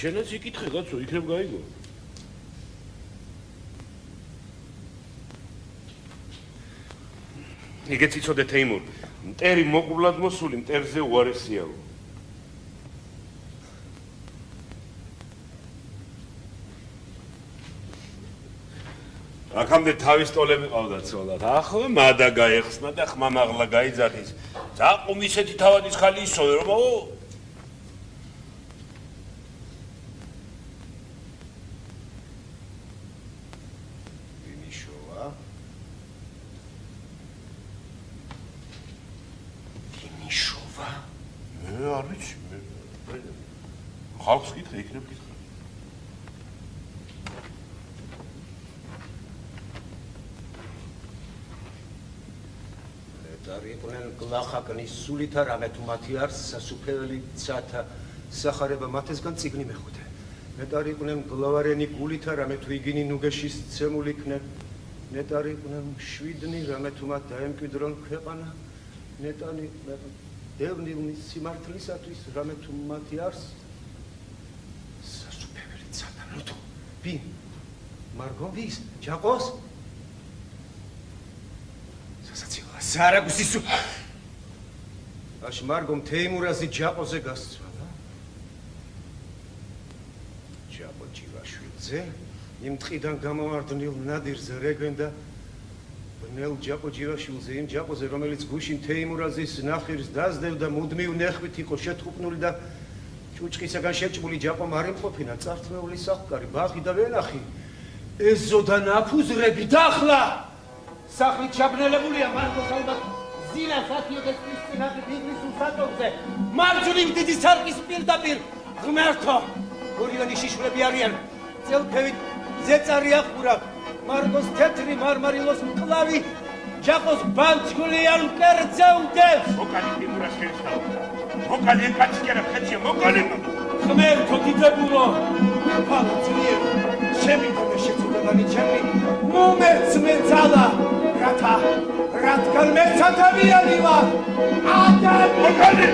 შენაც იკითხე კაცო, იქნებ გაიგო. იგეც იცოდე თეიმურ, მტერი მოყვლად მოსული მტერზე უარესიაო. აქამდე თავის ტოლები ყავდა ცოლად. ახლა მადა გაეხსნა და ხმამაღლა გაიძახის. ზაყუმ ისეთი თავადის ხალი ისოვე რომ არ ვიცი. ხალხს კითხე, იქნებ კითხე. დარიყვნენ გლახაკნის სულითა რამე თუ მათი არს სასუფეველი ცათა სახარება მათესგან წიგნი მეხუთე. ნეტარიყვნენ გლავარენი გულითა რამე თუ იგინი ნუგეშის ცემული იქნენ. ნეტარიყვნენ შვიდნი რამე თუ მათ დაემკვიდრონ ქვეყანა. ნეტანი დევნილნი სიმართლისათვის რამე თუ მათი არს სასუფეველი ცათა. ნუ თუ ვინ? მარგომ ვის? ჯაყოს? სარაგუსისუ აშ მარგომ თეიმურაზი ჯაყოზე გასცვალა. ჯაყო ჯივაშვილზე იმ ტყიდან გამოვარდნილ ნადირზე რეგვენ და ბნელ ჯაყო ჯივაშვილზე იმ ჯაყოზე რომელიც გუშინ თეიმურაზის ნახირს დაძდევდა მუდმივ ნეხვით იყო შეთყუპნული და ჭუჭყისაგან შეჭმული ჯაყო მარიმყოფინა წართმეული სახკარი ბაღი და ვენახი ეზოდა ნაფუზრები დახლა სახლით ჩაბნელებულია მარგოს ალბათ ზილას ათიოდეს პისწინაყი ბიგრის უსატოვზე მარჯვნივ დიდი სარკის პირდაპირ ღმერთო ორიანი შიშვრები არიან წელფევით ზეწარი ახურა მარგოს თეთრი მარმარილოს მკლავი ჯაყოს ბანჩგულიან მკერდზე უდევს მოკალი თეიმურას ხელსაო მოკალი ეს კაცი კი არა ხეთია მოკალი ღმერთო დიდებულო ფალწიერ შემიძლია შეწუდებანი ჩემი მომერც მეძალა რადგან მე სათავიანი ვარ ადამ მოკალი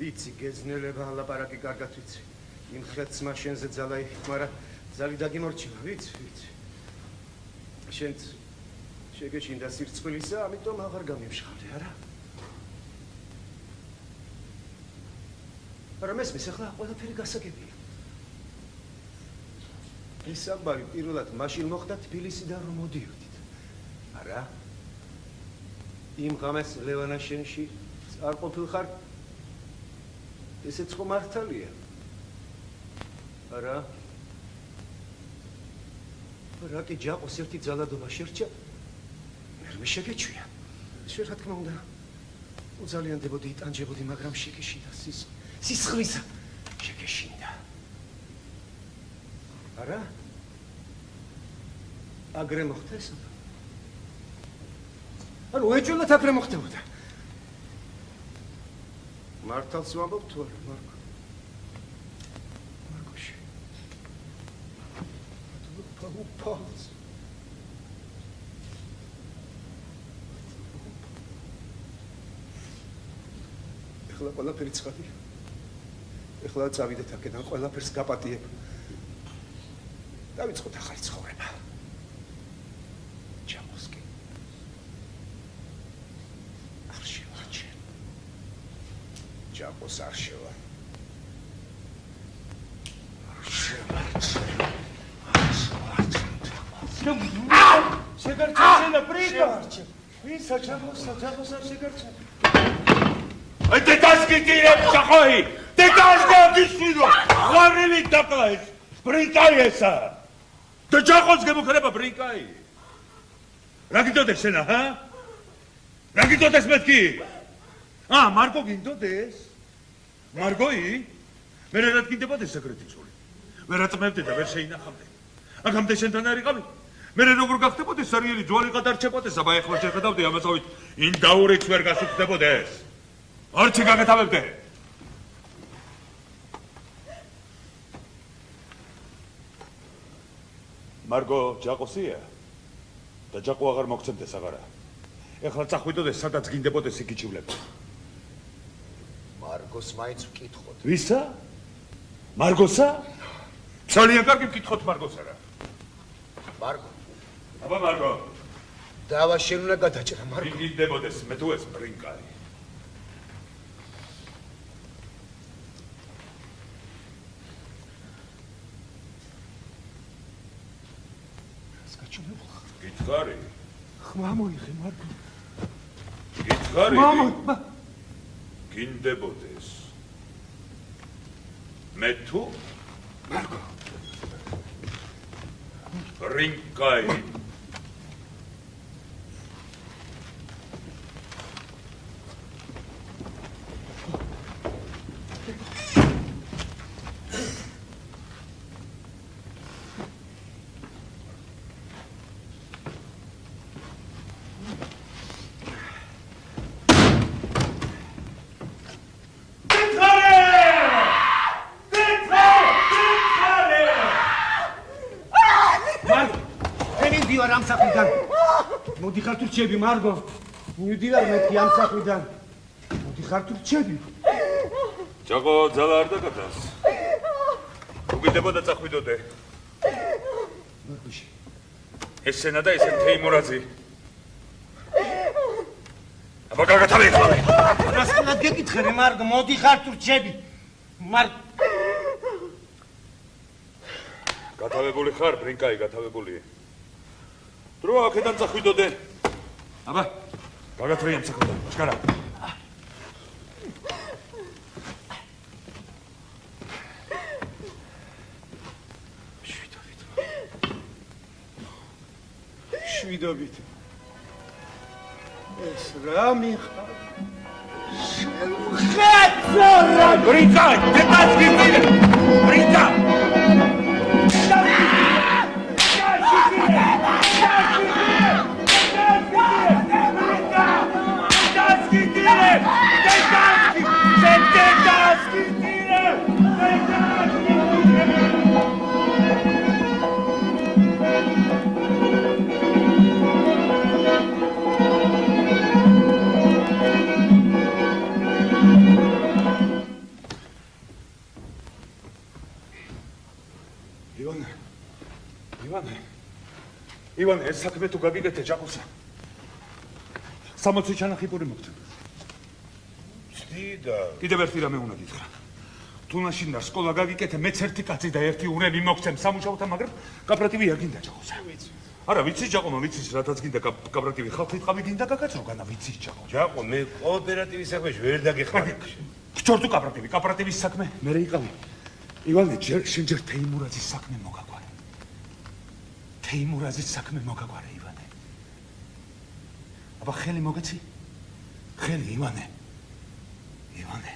ვიცი გეძნელება ლაპარაკი კარგად ვიცი იმ ხეთსმა შენზე ძალა იქით მაგრამ ზალი დაგიმორჩილა ვიცი შენც შეგეშინდა სირცხვილისა ამიტომ აღარ გამიმშხავდე არა მაგრამ მესმის ახლა ყველაფერი გასაგებია ეს საუბარი პირველად მაშინ მოხდა თბილისიდან რომ მოდიოდით არა იმ ღამეს ლევანაშენში არ ყოფილხარ ესეც ხომ მართალია არა რა კი ჯაყოს ერთი ძალადობა შერჩა მე შეგეჩვია შენ რა თქმა უნდა უძალიანდებოდი იტანჯებოდი მაგრამ შეგეშინდა სისხლისა შეგეშინდა არა აგრე მოხდა ეს ანუ ეჭვულად აქ რა მოხდებოდა? მართალს ვამბობ თუ არა, მარკო? მარკოში. პაუპალს. ეხლა ყველაფერი ცხადია. ეხლა წავიდეთ აქედან, ყველაფერს გაპატიებ. დავიწყოთ ახალი ცხოვრება. ჯამოსკი. არ შევარჩენ. ჯამოს არ შევა. არ შევარჩენ. შეგარჩენა პრიკა. ვისა ჯამოს არ შეგარჩენა. აი დედასკიტირებ სახოი დედასკიტირო ხარილი დაკლაის ბრინკაიესა და ჯახოს გემოხერება ბრინკაი რა გინდოდეს შენა ჰა რა გინდოდეს მეთქი მარკო გინდოდეს მარგოი მე რა გინდებოდეს სეკრეტიცული ვერ აწმებდე და ვერ შეინახავდე აქამდე შენთან არ იყავი მე როგორ გახდებოდეს სერიალი ჯვარი გადარჩებოდეს აბა ეხლა შეხედავდი ამასავით ინდაურიც ვერ გასუქდებოდეს არჩი გაგეთავებდე მარგო ჯაყოსია და ჯაყო აღარ მოგცემდეს აღარა ეხლა წახვიდოდეს სადაც გინდებოდეს იქ იჩივლებ მარგოს მაინც ვკითხოთ. ვისა? მარგოსა? ძალიან კარგი ვკითხოთ მარგოსა რა მარგო. აბა მარგო დავა შენ უნდა გადაჭრა მარგო. გინდებოდეს მე თუ ეს ბრინკარი გითხარი? ხმა მოიხე მარგო. გითხარი? მამა. გინდებოდეს. მე თუ? მარგო. ბრინკაი. მოდი ხარ თუ რჩები მარგო. მივდივარ მეთქი ამ საქმიდან. მოდი ხარ თუ რჩები. ჯაყო ძალა არ დაგატანს. უგიდებოდა წახვიდოდე. მარგოში. ეს სენა და ესე თეიმურაზი. აბა გაგათავე ხლა. რასკვნად გეკითხები მარგო, მოდი ხარ თუ რჩები. გათავებული ხარ, ბრინკაი, გათავებული. დრო აქედან წახვიდოდე. აბა, გაგათრია ამ საქმიდან, ჩქარა. შვიდობით. ეს რა მიხარ? შევხედო რა ბრინკაი, დედას გიწირე. ბრინკა. ივანე, ეს საქმე თუ გაგიგეთე ჯაყოსა. 60 ჩანახი პური მოგწევ. ცდიდა. კიდევ ერთი რამე უნდა გითხრა. თუ მაშინ და სკოლა გაგიკეთე, მეც ერთი კაცი და ერთი ურემი მოგცემ სამუშაოთა, მაგრამ კოოპერატივი არ გინდა ჯაყოსა. ვიცი. არა, ვიცი ჯაყო, ვიცი, რათაც გინდა კოოპერატივი, ხალხით ყავი გინდა გაკაცრო, განა ვიცი ჯაყო. ჯაყო, მე კოოპერატივის საქმეში ვერ დაგეხმარებ. გჭორ თუ კოოპერატივის საქმე, მე იყავი. ივანე, შენ ჯერ თეიმურაზის საქმე მოგაგვარე. თეიმურაზის საქმე მოგაგვარე, ივანე. აბა ხელი მოგეცი? ხელი, ივანე. ივანე.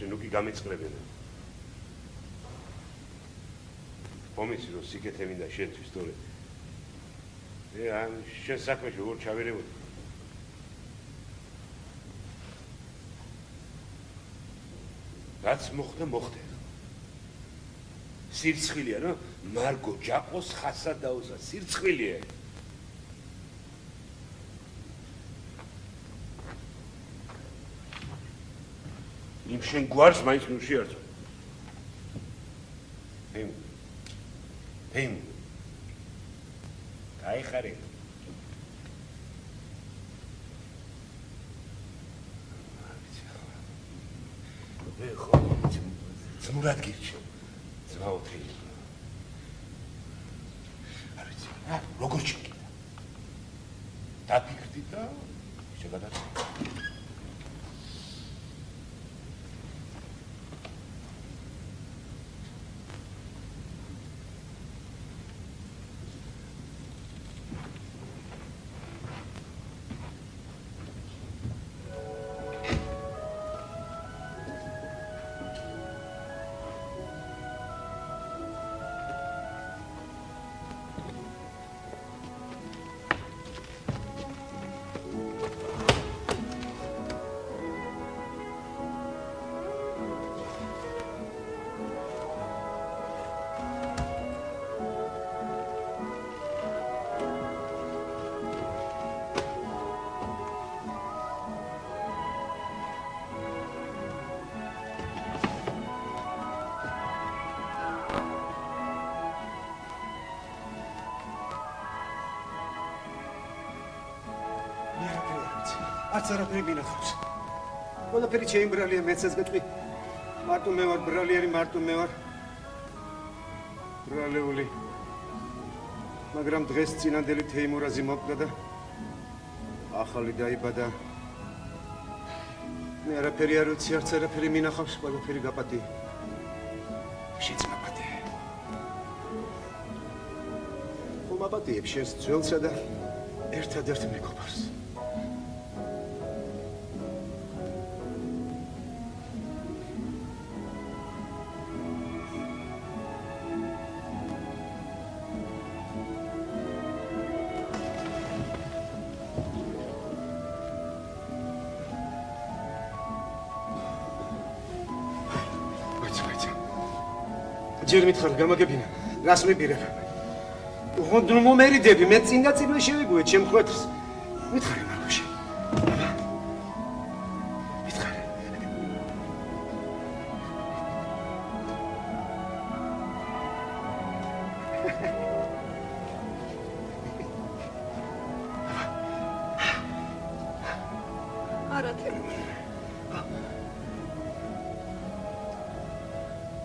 ნუ კი გამეწყრებენა. მომიცი რომ სიკეთე მინდა შენთვის თორე. ამ შენ საქმეში როგორ ჩავერევოდი? რაც მოხდა მოხდა. სირცხვილია რა, მარგო ჯაყოს ხასა დაუსა, სირცხვილია. იმ შენ გვარს მაინც ნუ შეარწო. ჰემ. გაიხარე. ხო, ძმურად გირჩევ. ძმაოთი. არ ვიცი, როგორ შეგიდა. დაფიქრდი და შეგადაცი. არც არაფერი მინახავს. ყველაფერი შეიმბრალია, მეცეს გეტყვი. მარტო მე ვარ ბრალიანი, მარტო მე ვარ. ბრალეული. მაგრამ დღეს წინანდელი თეიმურაზი მოკვდა და ახალი დაიბადა. მე არაფერი არ ვიცი, არც არაფერი მინახავს, ყველაფერი გაპატი. შეცმაპატე. ხომ აპატიებ შენს ძველსა და ერთადერთ მეგობარს. ჯერ მითხარ გამაგებინა, რას მიბირებ? უღონდ რომ მომერიდები, მე წინ და წინვე შევიგუეთ ჩემ ხვეთრს. მითხარე მარგოში. მითხარე. არათე.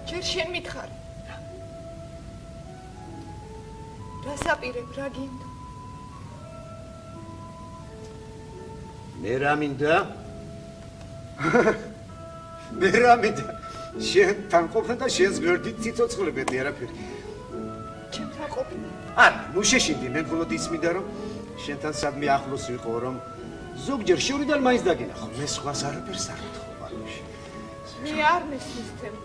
ჯერ შენ მითხარ. რასაპირებ რა გინდა? მე რა მინდა? მე რა მინდა? შენთან ყოფნა და შენს გვერდით ციცოცხლებედი არაფერი. ჩემთან ყოფნა? არა, ნუ შეშინდი, მე მხოლოდ ის მინდა რომ შენთან სადმე ახლოს ვიყო, რომ ზოგჯერ შევრიდან მაინც დაგინახო. მე სხვას არაფერს არ მითხო ბალოში. მე არ მესმის თემ.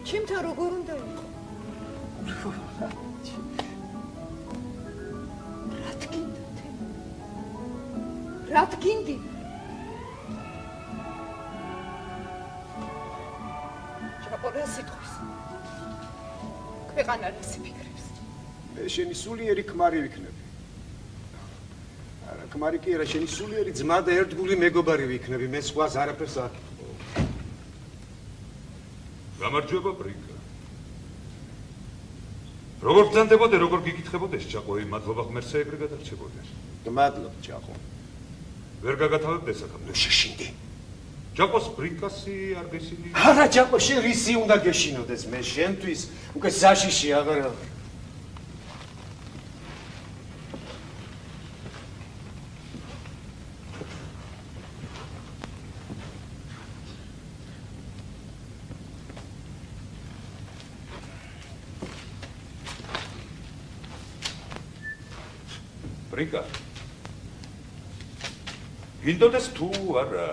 ჩემთან როგორ უნდა იყო? რა თქინდი? ჩაპორა სიტყვის. ქვეყანა რას იფიქრებს? მე შენი სულიერი ქმარი ვიქნები. არა, ქმარი კი არა, შენი სულიერი ძმა და ერთგული მეგობარი ვიქნები. მე სხვას არაფერს არ ვიქნები. გამარჯვება ბრიკა. როგორ ბრძანდებოდე, როგორ გიკითხებოდეს ჯაყო, მადლობა ღმერთსა ეგრე გადარჩებოდეს. მადლობ ჯაყო. ვერ გაგათავებდე საქმე. შეშინდი. ჯაყოს ბრიკასი არ გესინი? არა ჯაყო, შენ რისი უნდა გეშინოდეს? მე შენთვის უკვე საშიში აღარ ვარ. ბრიკა. გინდოდეს თუ არა?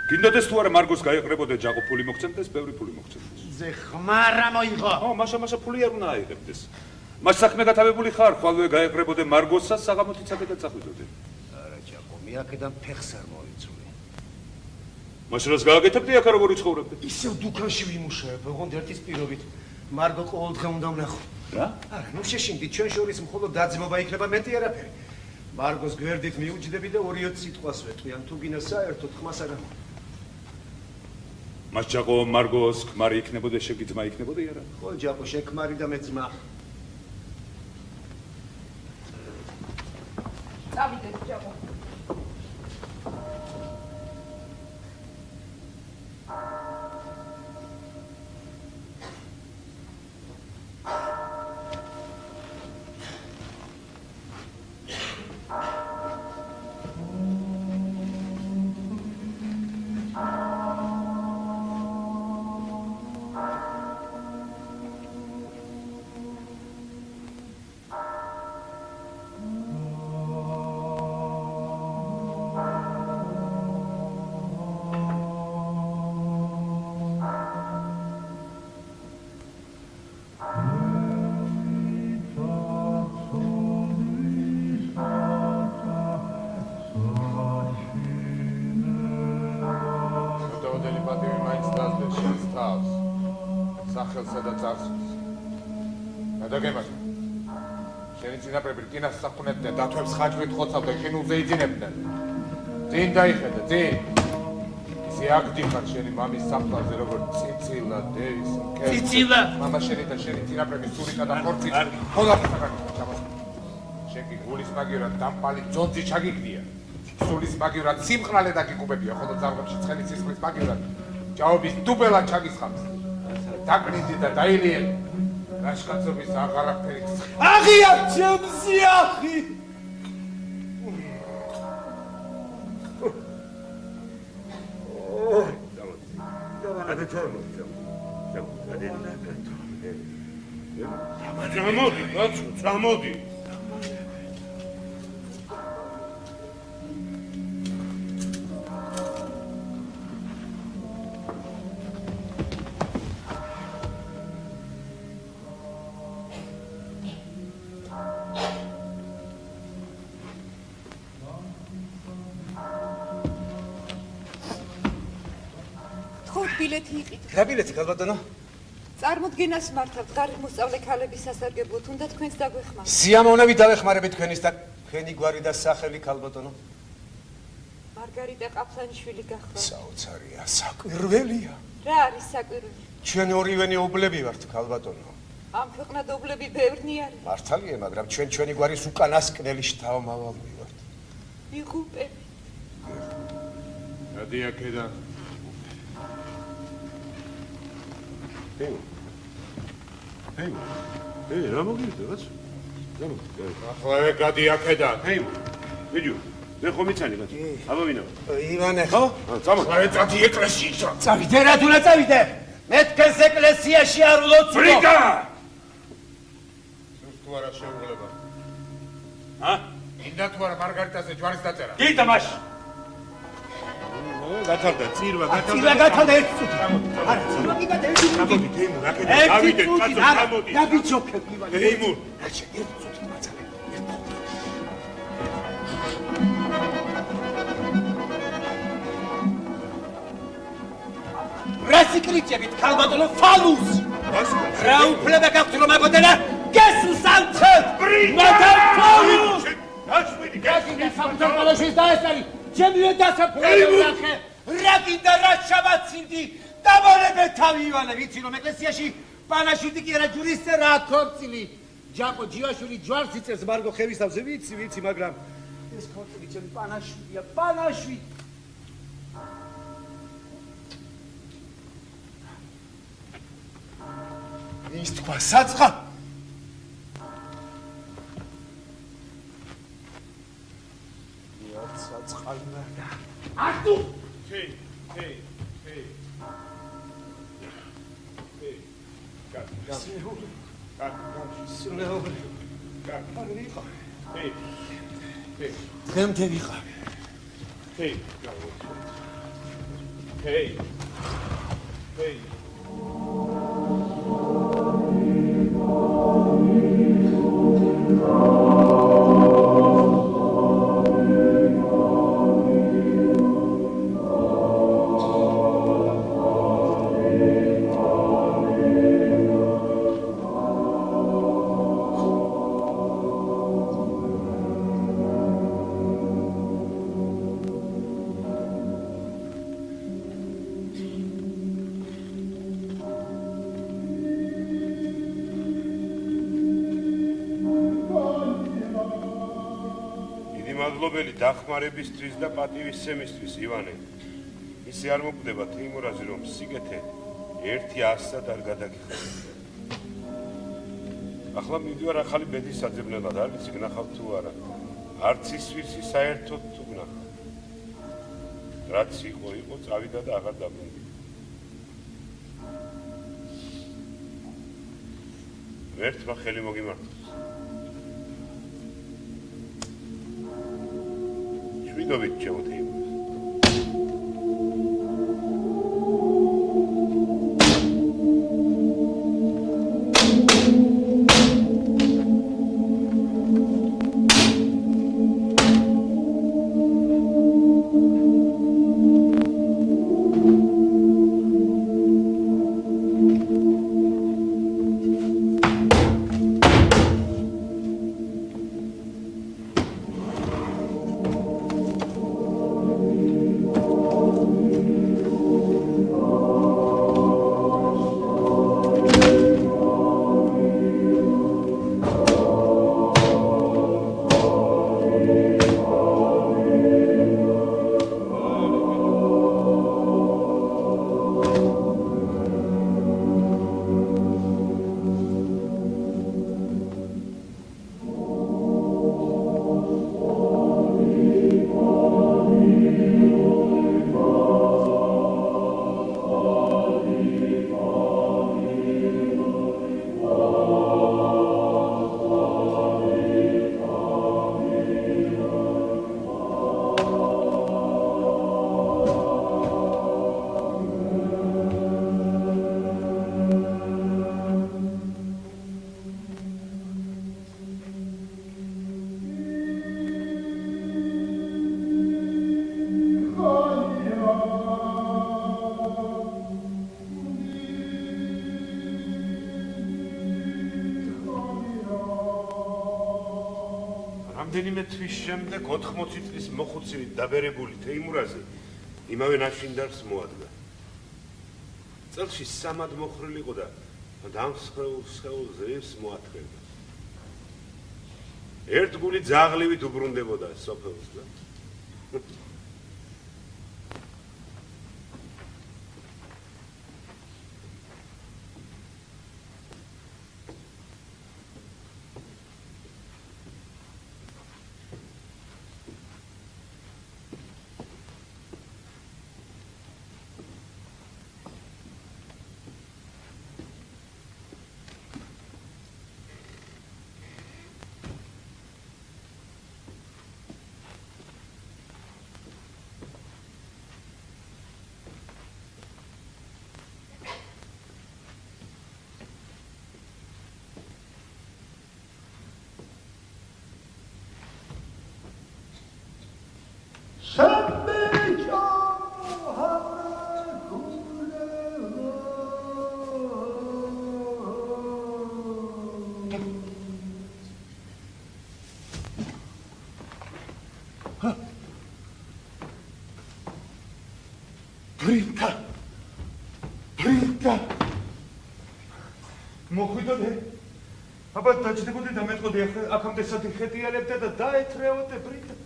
გინდოდეს თუ არა მარგოს გაეყრებოდე ჯაყო ფული მოგცემდეს, ბევრი ფული მოგცემდეს. ზე ხმარა მოიღო. მაშა ფული არ უნდა აიღებდეს. მას საქმე გათავებული ხარ, ხვალვე გაეყრებოდე მარგოსას საღამოთი ცაკეთად წახვიდოდე. არა ჯაკო, მე აქედან ფეხს არ მოვიწვი. მაშინ რას გააკეთებდი აქ როგორ იცხოვრებდი? ისევ დუქანში ვიმუშავებ, ოღონდ ერთის პირობით. მარგო ყოველდღე უნდა ვნახო. რა? არა, ნუ შეშინდი, ჩვენ შორის მხოლოდ დაძმობა იქნება, მეტი არაფერი. მარგოს გვერდით მიუჯდები და 2-20 სიტყვას ვეტყვი, ან თუ გინდა საერთოდ ხმას არა. მას ჯაყო მარგოს ქმარი იქნებოდა, შეგიძმა იქნებოდა არა? ხო, ჯაკო, შექმარი და მე ძმა. წავიდეთ ჯაკო. სახელსა და წარსულს. გადაგემართე. შენი წინაპრები რკინას საქმნებდნენ, დათვებს ხაჭვით ხოცავდნენ, ხინულზე იძინებდნენ. წინ დაიხედე, წინ. ისე აკდიხარ შენი მამის საფლავზე, როგორც ციცილა, დეის, მკერდი. ციცილა! მამა შენი და შენი წინაპრების სულისა და ხორცის ხოლმე ჩამოს. შენ კი გულის მაგივრად დამპალი ძონძი ჩაგიგდია. სულის მაგივრად სიმყრალე დაგიგუბებია, ხოლო ძაღლებში ცხენის სისხლის მაგივრად ჭაობის დუბელად ჩაგისხამს. დაკნინდი და დაილიელი. რაშკაცობის აღარაფერი. აღია ჩემსი ახი. წამოდი, ბაცო, წამოდი. ბილეთი იყიდეთ. რა ბილეთი, ქალბატონო? წარმოდგენას მართავთ ღარიბ მოსწავლე ქალების სასარგებლო, თუნდაც თქვენს დაგვეხმართ. სიამოვნებით დავეხმარებით თქვენის და თქვენი გვარი და სახელი, ქალბატონო. მარგარიტა ყაფლანიშვილი გახლავთ. საოცარია, საკვირველია. რა არის საკვირველი? ჩვენ ორივენი ობლები ვართ, ქალბატონო. ამ ქვეყნად ობლები ბევრნი არის. მართალია, მაგრამ ჩვენი გვარის უკანასკნელი შთამომავალნი ვართ. იღუპები. გადი აქედან. ეი, რა მოგივიდა, ბაცო? ახლა გადი აქედან. ვიდიო, მე ხომ იცანი, ბაცო? აბა ვინა? ივანე, ხო? წამოდი. აი, წადი ეკლესიისა. წავიდე რა თუ რა წავიდე? მე თქვენს ეკლესიაში არ ვლოცულობ. ბრიგა! სულ თუ არა შეუძლება. ინდა თუ არა მარგარიტაზე ჯვარის დაწერა. გიდა მაშინ. გათავდა, წირვა, გათავდა ერთ წუთი. არა, წირვა კიდე ერთ წუთი. წამოდი, თეიმურ, აქედან გავიდეთ, ბაცო, წამოდი. დაბიჯოქებ, ივანე. თეიმურ. რაჩე, ერთ წუთი მაცალე. რასიკრიჭებით, ქალბატონო, ფალუს! რა უფლება გაქვთ რომ აგოდენა? გესუსავთ! მათა ფალუს! დაშვიდი, გასინდა სამწუხაროშის დაესწარი! ჩემივე დასაფლავე ნახე! რა კიდე რა შაბაცინდი! დამონებე თავი ივანე, ვიცი რომ ეკლესიაში პანაშვიდი კი არა ჯურისტე რა ქორწილი! ჯაყო ჯიაშვილი ჯვარს იწევს მარგო ხევისთავზე, ვიცი, მაგრამ ეს ქორწილი ჩემი პანაშვიდია, პანაშვიდი! ის თქვა საწყა! საწყალნა. არტუ! თეი. სუნეობრი. გაკარი ვიყავ. თეი. თემთე ვიყავ. თეი. Hey. Hey. მადლობელი დახმარებისთვის და პატივისცემისთვის ივანე. ისე არ მოკვდება თეიმურაზი რომ სიგეთე 100-ად არ გადაგიხადა. ახლა მივდივარ ახალი ბედის საძებნელად, არ ვიცი გნახავ თუ არა. არც ის ვირსი საერთოდ თუ გნახავ. რაც იყო, წავიდა და აღარ დაბრუნდა. ერთმა ხელი მოგიმართოს. შვიდობით ჩევთეიმ. რამდენიმე თვის შემდეგ 80 წლის მოხუცებით დაბერებული თეიმურაზი იმავე ნაშინდარს მოადგა. წელში 3-ად მოხრილიყო და დამსხეულ ზევს მოათმევდა. ერთ გული ძაღლივით უბრუნდებოდა სოფელს და ბრინდა მოხვიდოდე აბა დაჭდებოდე და მეტყოდე აქამდე სადი ხეტიალებდა და დაეთრეოდე ბრინდა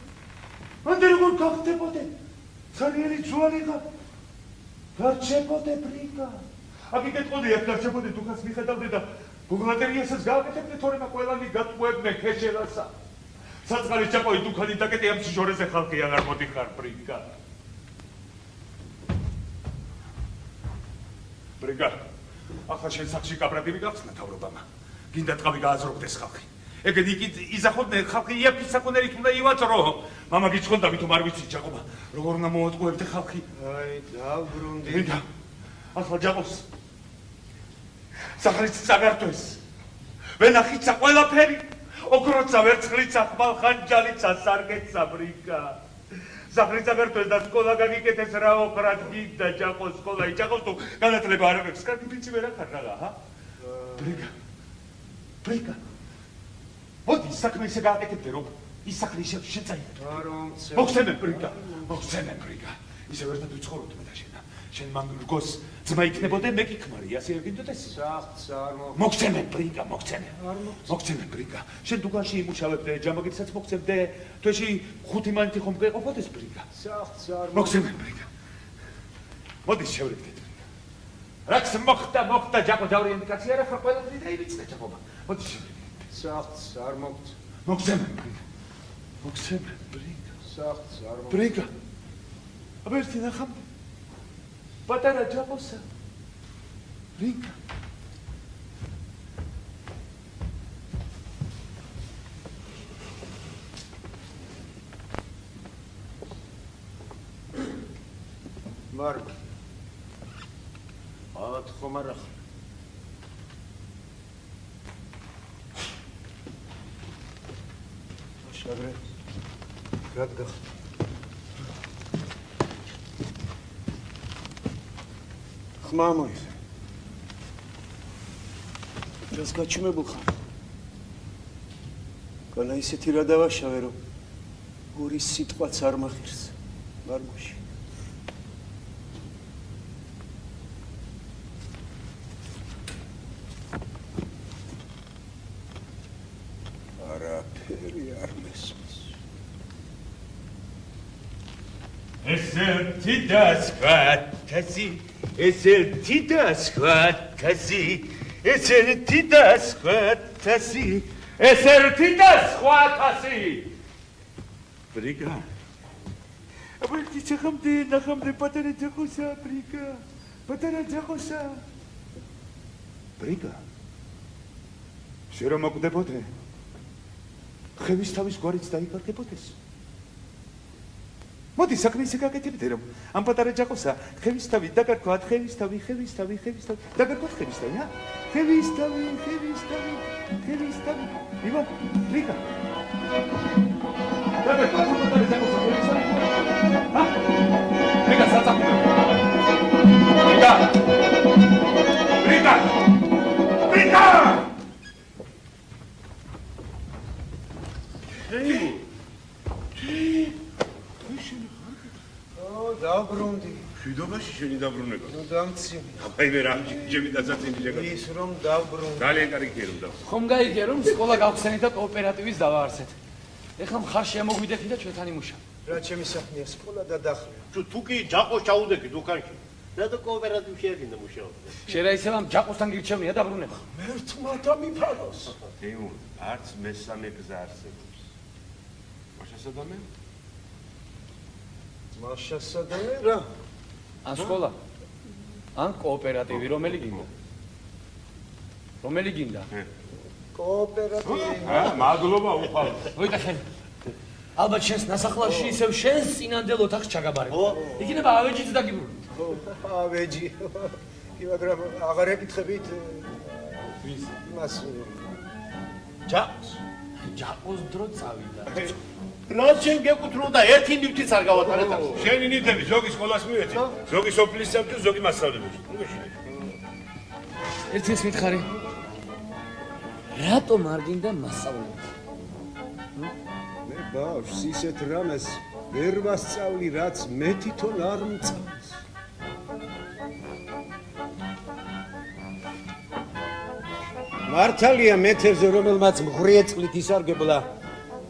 ამდე როგორ გახდებოდე ძალიან ძვალი ხარ დარჩებოდე ბრინდა აქ იკეთყოდე აქ დარჩებოდე თუქას მიხედავდე და ბუღალტერიასაც გააკეთებდე თორემ ყველანი გატყუებდნენ ქეშელასა საწყალი ჩაყოი დუქანი დაკეტე ამ სიჟორეზე ხალხი აღარ მოდიხარ ბრინდა ბრიგა, ახლა შენ სახში კაპრატივი გახსნა თავრობამა. გინდა ტყავი გააზრობდეს ხალხი. ეგენი კი იზახოდნენ ხალხი იაფის საკონერით უნდა ივაწრო. მამა გიცხონდა ვითომ არ ვიცი ჯაყობა როგორ უნდა მოვატყუებდე ხალხი აი დავბრუნდი მინდა ახლა ჯაყობს სახლიც საგართვეს ვენახიცა ყველაფერი ოქროცა ვერცხლიცა ხმალხანჯალიცა სარგეცა ბრიკა სახლიც საგართვეს და სკოლა გაგიკეთეს რა ოქრად გინდა ჯაყოს სკოლა იჯაყოს თუ განათლება არ აქვს კარგი ვიცი ვერ ახარ რა ჰა ბრიკა მოდი საქმე ისე გააკეთებდე რომ ის სახლი ისე შეწაიღო მოხსენე ბრიკა ისე ვერთად ვიცხოვრობთ მე და შენ მან გოს ძმა იქნებოდე მე გიქმარი ასე არ გინდოდეს სახლს არ მოხსენე ბრიკა შენ დუქანში იმუშავებდე ჯამაგითსაც მოხსენდე თვეში 5 მანეთი ხომ გეყოფოდეს ბრიკა სახლს არ მოხსენე ბრიკა მოდი შევრიგდეთ რაც მოხდა ჯაკო ჯავრი ინდიკაცია რა ხარ ყველაფერი და ივიწყე ჯაკობა მოდი შევრიგდეთ სახლს არ მოხსენე ბრიკა სახლს არ ბრიკა აბა ერთი ნახამდე პატარა ჯაკოსა ბრიკა მარკ ათ ხომ არა შაგრე რადგა ხმა მოიხე რას გაჩუმებულ ხარ განა ისეთი რა დავაშავე რომ ორი სიტყვაც არ მახირს მარგოში არაფერი არ მესმის ესეთი და სხვა თასი ესეთი და სხვა თასი ესეთი და სხვა თასი ესეთი და სხვა თასი ბრიკა აბა თიჩახამდე ნახამდე პატარა ჯახოსა ბრიკა პატარა ჯახოსა ბრიკა შენ რომ მოგდებოდე ხევის თავის გვარიც დაიკარგებოდეს მოდი საქმე ისე გაკეთებდე რომ ამ პატარა ჯაკოსა ხევის თავი დაგარქვათ ხევის თავი დაგარქვათ ხევის თავი ხევის თავი იბო ბრიკა დაგარქვათ პატარა ჯაკოსა ხევის თავი ჰა ბრიკა საწაფო ბრიკა დავბრუნდი შვიდობაში შენი დაბრუნება ნუ დამცინი აი მე რა ჯემი დაწაწინდი ჯეკა ის რომ დავბრუნდი ძალიან კარგი კი რომ და ხომ გაიგე რომ სკოლა გავხსენეთ და კოოპერატივის დავაარსეთ ეხლა მხარში ამოგვიდექი და ჩვენთან იმუშავ რა ჩემი საქმეა სკოლა და დახლი თუ კი ჯაყოს ჩაუდექი დუქანში რა და კოოპერატივში ეგინდა მუშაობდა შენ რა ისევ ამ ჯაყოსთან გირჩევნია დაბრუნება მერთმა დამიფაროს თეიმურ არც მესამე გზა არსებობს მაშასა და მე მაშასა და მე რა ან სკოლა ან კოოპერატივი რომელი გინდა კოოპერატივი მადლობა უხალ ვიტა ხენ ალბათ შენს ნასახლარში ისევ შენს წინანდელ ოთახს ჩაგაბარებ იქნება ავეჯიც დაგიბრუნო ავეჯი კი მაგრამ აღარ ეკითხებით ვის მას ჯაყოს დრო წავიდა რა შენ გეკუთვნოდა ერთი ნივთიც არ გავატარეთ შენი ნივთები ზოგი სკოლას მივეცი ზოგი სოფლის სამთო ზოგი მასწავლებლებს ერთი ის მითხარი რატომ არ გინდა მასწავლებლები მე ბავშვს ისეთ რამეს ვერ ვასწავლი რაც მე თვითონ არ მწავს მართალია მეთევზე რომელმაც მღრიე წყლით ისარგებლა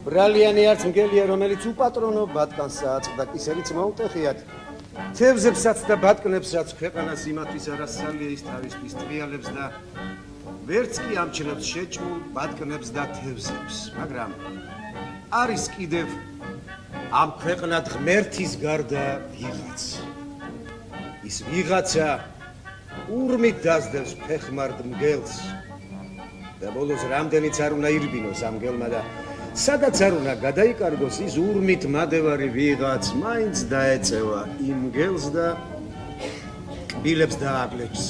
ბრალიანი არც მგელია რომელიც უპატრონო ბატკანს აწყდა კისერიც მოუტეხიათ თევზებსაც და ბატკნებსაც ქვეყანას იმათვის არასწავლია ის თავისთვის ტრიალებს და ვერც კი ამჩნევს შეჭმულ ბატკნებს და თევზებს მაგრამ არის კიდევ ამ ქვეყნად ღმერთის გარდა ვიღაც ის ვიღაცა ურმით დასდევს ფეხმარდ მგელს და ბოლოს რამდენიც არ უნდა ირბინოს ამ მგელმა და სადაც არ უნდა გადაიკარგოს ის ურმით მადევარი ვიღაც მაინც დაეწევა იმ გელს და კბილებს დააკლებს.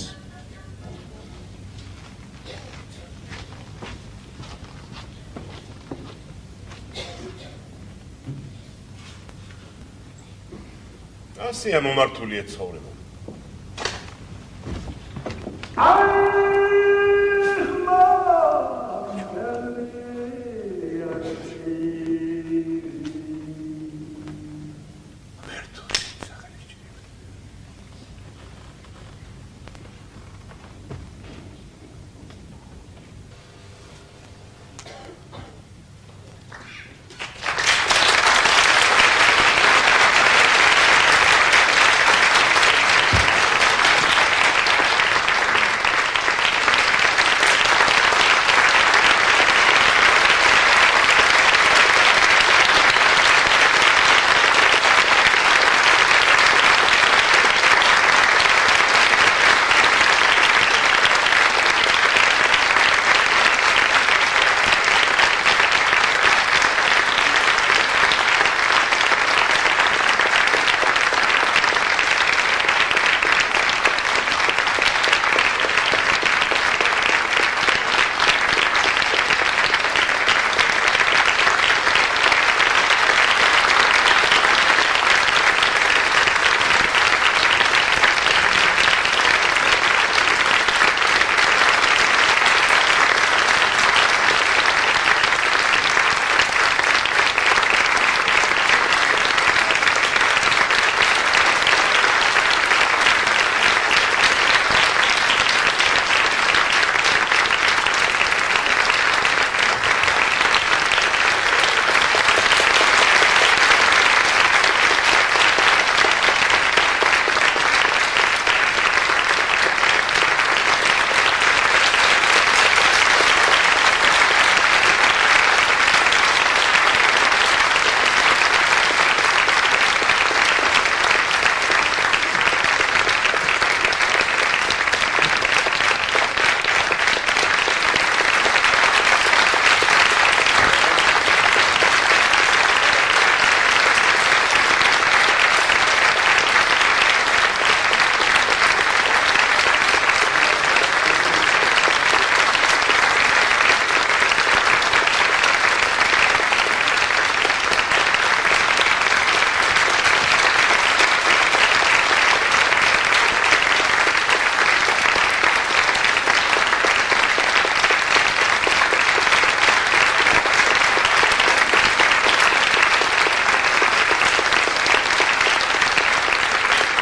ასეა მომართულია ცხოვრება. აი